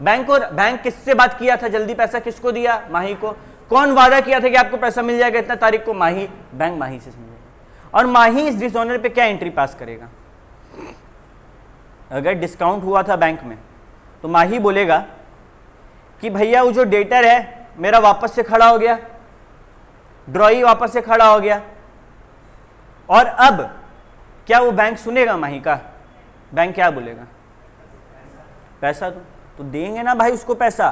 बैंक किससे बात किया था, जल्दी पैसा किसको दिया? माही को। कौन वादा किया था कि आपको पैसा मिल जाएगा इतना तारीख को? माही। बैंक माही से समझेगा। और माही इस डिसऑनर पे क्या एंट्री पास करेगा? अगर डिस्काउंट हुआ था बैंक में तो माही बोलेगा कि भैया वो जो डेटर है मेरा वापस से खड़ा हो गया, ड्रॉई वापस से खड़ा हो गया। और अब क्या वो बैंक सुनेगा माही का? बैंक क्या बोलेगा? पैसा तो देंगे ना भाई उसको पैसा,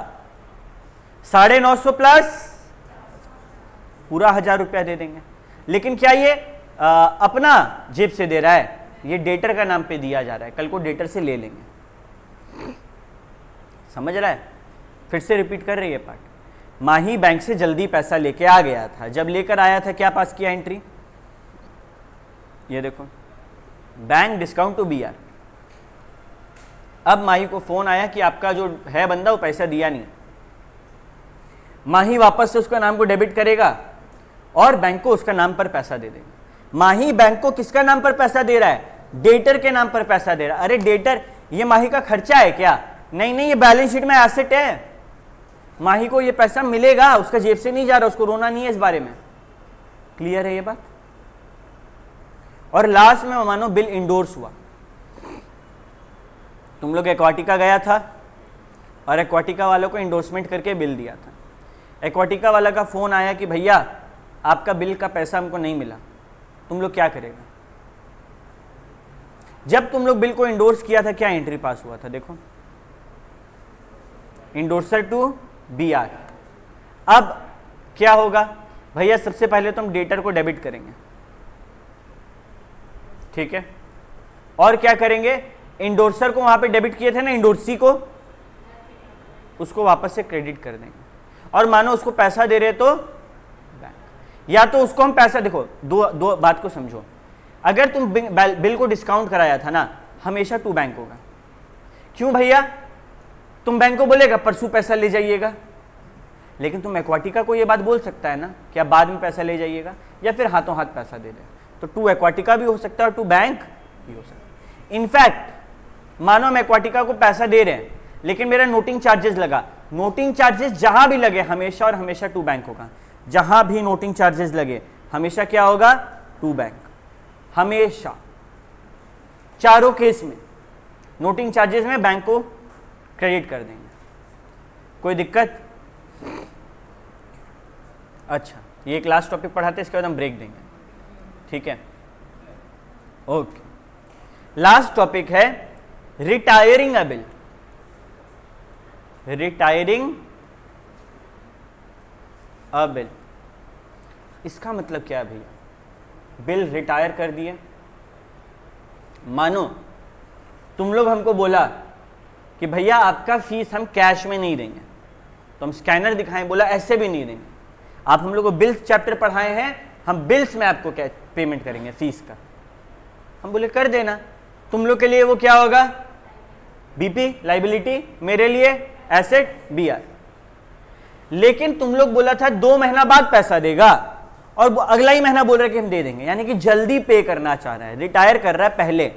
950 प्लस पूरा 1000 रुपया दे देंगे। लेकिन क्या ये अपना जेब से दे रहा है? ये डेटर का नाम पे दिया जा रहा है, कल को डेटर से ले लेंगे। समझ रहा है? फिर से रिपीट कर रही है पार्ट। माही बैंक से जल्दी पैसा लेके आ गया था, जब लेकर आया था क्या पास किया एंट्री? ये देखो, बैंक डिस्काउंट टू BR। अब माही को फोन आया कि आपका जो है बंदा वो पैसा दिया नहीं। माही वापस से उसका नाम को डेबिट करेगा और बैंक को उसका नाम पर पैसा दे देगा। माही बैंक को किसका नाम पर पैसा दे रहा है? डेटर के नाम पर पैसा दे रहा है। अरे डेटर ये माही का खर्चा है क्या? नहीं, ये बैलेंस शीट में एसेट है। माही को ये पैसा मिलेगा, उसका जेब से नहीं जा रहा, उसको रोना नहीं है इस बारे में। क्लियर है ये बात? और लास्ट में मानो बिल इंडोर्स हुआ, तुम लोग एक्वाटिका गया था और एक्वाटिका वालों को इंडोर्समेंट करके बिल दिया था। एक्वाटिका वाला का फोन आया कि भैया आपका बिल का पैसा हमको नहीं मिला, तुम लोग क्या करेगा? जब तुम लोग बिल को इंडोर्स किया था क्या एंट्री पास हुआ था? देखो, इंडोर्सर टू BR। अब क्या होगा भैया? सबसे पहले तो हम डेटर को डेबिट करेंगे, ठीक है, और क्या करेंगे? इंडोर्सर को वहां पे डेबिट किए थे ना, इंडोर्सी को, उसको वापस से क्रेडिट कर देंगे। और मानो उसको पैसा दे रहे तो बैंक, या तो उसको हम पैसा, देखो दो बात को समझो। अगर तुम बिल को डिस्काउंट कराया था ना, हमेशा टू बैंक होगा। क्यों भैया? तुम बैंक को बोलेगा परसों पैसा ले जाइएगा, लेकिन तुम एक्वाटिका को ये बात बोल सकता है ना कि आप बाद में पैसा ले जाइएगा, या फिर हाथों हाथ पैसा दे दे। तो टू एक्वाटिका भी हो सकता है और टू बैंक भी हो सकता है। इनफैक्ट मानो हम एक्वाटिका को पैसा दे रहे हैं लेकिन मेरा नोटिंग चार्जेस लगा, नोटिंग चार्जेस जहां भी लगे हमेशा और हमेशा टू बैंक होगा। जहां भी नोटिंग चार्जेस लगे हमेशा क्या होगा? To bank. हमेशा, चारों केस में नोटिंग चार्जेस में बैंक को क्रेडिट कर देंगे। कोई दिक्कत? अच्छा, ये एक लास्ट टॉपिक पढ़ाते हैं, इसके बाद हम ब्रेक देंगे, ठीक है? ओके, लास्ट टॉपिक है रिटायरिंग अ बिल। रिटायरिंग अ बिल, इसका मतलब क्या है भैया? बिल रिटायर कर दिए। मानो तुम लोग हमको बोला कि भैया आपका फीस हम कैश में नहीं देंगे, तो हम स्कैनर दिखाएं, बोला ऐसे भी नहीं देंगे। आप हम लोग को बिल्स चैप्टर पढ़ाए हैं, हम बिल्स में आपको पेमेंट करेंगे फीस का। हम बोले कर देना। तुम लोग के लिए वो क्या होगा? बीपी, लाइबिलिटी, मेरे लिए एसेट, BR। लेकिन तुम लोग बोला था 2 महीना बाद पैसा देगा और वो अगला ही महीना बोल रहा है कि हम दे देंगे, यानी कि जल्दी पे करना चाह रहा है, रिटायर कर रहा है पहले,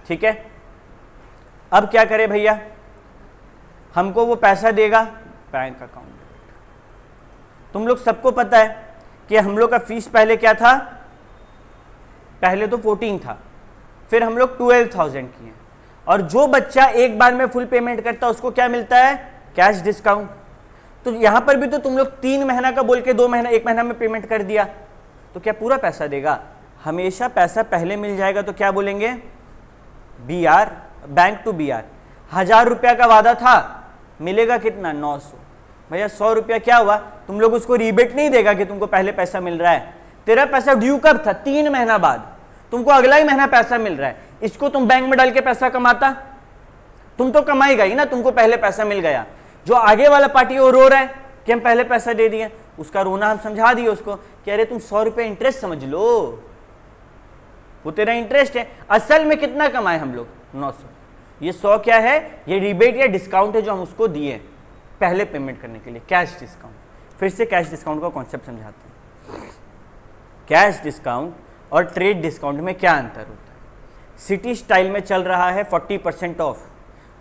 ठीक है? अब क्या करे भैया? हमको वो पैसा देगा बैंक अकाउंट। तुम लोग सबको पता है कि हम लोग का फीस पहले क्या था? पहले तो 14 था, फिर हम लोग 12,000 किए, और जो बच्चा एक बार में फुल पेमेंट करता है उसको क्या मिलता है? Cash discount. तो यहां पर भी तो तुम लोग 3 महीना का बोल के 2 महीना 1 महीना में पेमेंट कर दिया, तो क्या पूरा पैसा देगा? हमेशा पैसा पहले मिल जाएगा तो क्या बोलेंगे? BR, bank to BR। 1000 रुपया का वादा था, मिलेगा कितना? 900। भैया 100 रुपया क्या हुआ? तुम लोग उसको रिबेट नहीं देगा कि तुमको पहले पैसा मिल रहा है। तेरा पैसा ड्यू कब था? 3 महीना बाद, तुमको अगला ही महीना पैसा मिल रहा है। इसको तुम बैंक में डाल के पैसा कमाता, तुम तो कमाएगा ही ना, तुमको पहले पैसा मिल गया। जो आगे वाला पार्टी वो रो रहा है कि हम पहले पैसा दे दिए, उसका रोना हम समझा दिए उसको कि अरे तुम 100 रुपये इंटरेस्ट समझ लो, वो तेरा इंटरेस्ट है। असल में कितना कमाए हम लोग? 900। ये 100 क्या है? ये रिबेट या डिस्काउंट है जो हम उसको दिए पहले पेमेंट करने के लिए, कैश डिस्काउंट। फिर से कैश डिस्काउंट का कॉन्सेप्ट समझाते हैं। कैश डिस्काउंट और ट्रेड डिस्काउंट में क्या अंतर होता है? सिटी स्टाइल में चल रहा है 40% ऑफ,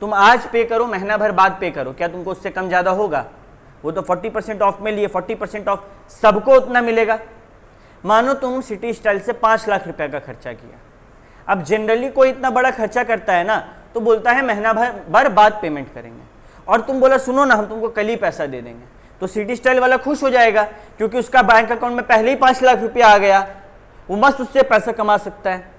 तुम आज पे करो महीना भर बाद पे करो, क्या तुमको उससे कम ज़्यादा होगा? वो तो 40% ऑफ में लिए, 40% ऑफ सबको उतना मिलेगा। मानो तुम सिटी स्टाइल से 5 लाख रुपए का खर्चा किया। अब जनरली कोई इतना बड़ा खर्चा करता है ना तो बोलता है महीना भर बाद पेमेंट करेंगे, और तुम बोला सुनो ना हम तुमको कल ही पैसा दे देंगे, तो सिटी स्टाइल वाला खुश हो जाएगा क्योंकि उसका बैंक अकाउंट में पहले ही 5 लाख रुपया आ गया, वो मस्त उससे पैसा कमा सकता है।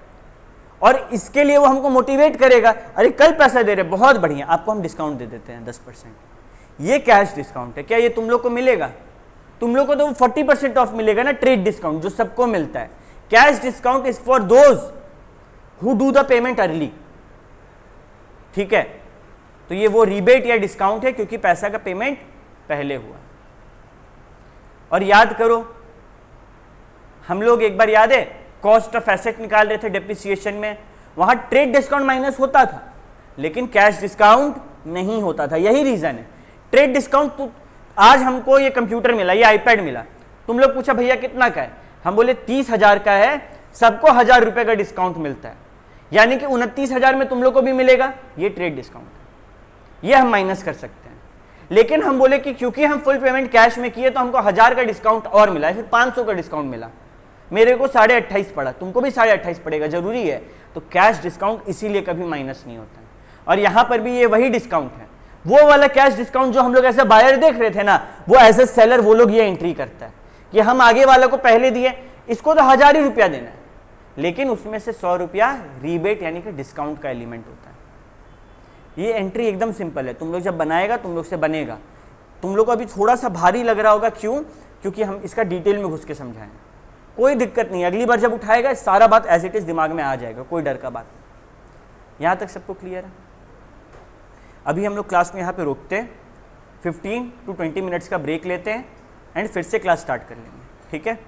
और इसके लिए वो हमको मोटिवेट करेगा, अरे कल पैसा दे रहे, बहुत बढ़िया, आपको हम डिस्काउंट दे देते हैं 10%। ये कैश डिस्काउंट है। क्या ये तुम लोग को मिलेगा? तुम लोग को तो 40% ऑफ मिलेगा ना, ट्रेड डिस्काउंट जो सबको मिलता है। Cash discount is for those who do the payment early. ठीक है, तो ये वो रिबेट या डिस्काउंट है क्योंकि पैसा का पेमेंट पहले हुआ। और याद करो, हम लोग एक बार याद है कॉस्ट ऑफ एसेट निकाल रहे थे डेप्रिसिएशन में, वहां ट्रेड डिस्काउंट माइनस होता था लेकिन कैश डिस्काउंट नहीं होता था। यही रीजन है। ट्रेड डिस्काउंट तो आज हमको ये कंप्यूटर मिला, ये आईपैड मिला, तुम लोग पूछा भैया कितना का है, हम बोले 30,000 का है, सबको 1,000 रुपए का डिस्काउंट मिलता है, यानी कि 29,000 में तुम लोग को भी मिलेगा। ये ट्रेड डिस्काउंट है, ये हम माइनस कर सकते हैं। लेकिन हम बोले कि क्योंकि हम फुल पेमेंट कैश में किए तो हमको 1,000 का डिस्काउंट और मिला, फिर 500 का डिस्काउंट मिला, मेरे को 28.5 पड़ा, तुमको भी 28.5 पड़ेगा, जरूरी है। तो कैश डिस्काउंट इसीलिए कभी माइनस नहीं होता है। और यहां पर भी ये वही डिस्काउंट है, वो वाला कैश डिस्काउंट जो हम लोग ऐसे बायर देख रहे थे ना, वो एज ए सेलर वो लोग ये एंट्री करता है कि हम आगे वाले को पहले दिए, इसको तो 1,000 ही रुपया देना है, लेकिन उसमें से 100 रुपया रीबेट यानी कि डिस्काउंट का एलिमेंट होता है। ये एंट्री एकदम सिंपल है, तुम लोग जब बनाएगा तुम लोग से बनेगा। तुम लोग को अभी थोड़ा सा भारी लग रहा होगा, क्यों? क्योंकि हम इसका डिटेल में घुस के समझाएं। कोई दिक्कत नहीं, अगली बार जब उठाएगा सारा बात एज इट इज दिमाग में आ जाएगा, कोई डर का बात नहीं। यहां तक सबको क्लियर है? अभी हम लोग क्लास में यहाँ पे रोकते हैं, 15 to 20 मिनट्स का ब्रेक लेते हैं एंड फिर से क्लास स्टार्ट कर लेंगे। ठीक है?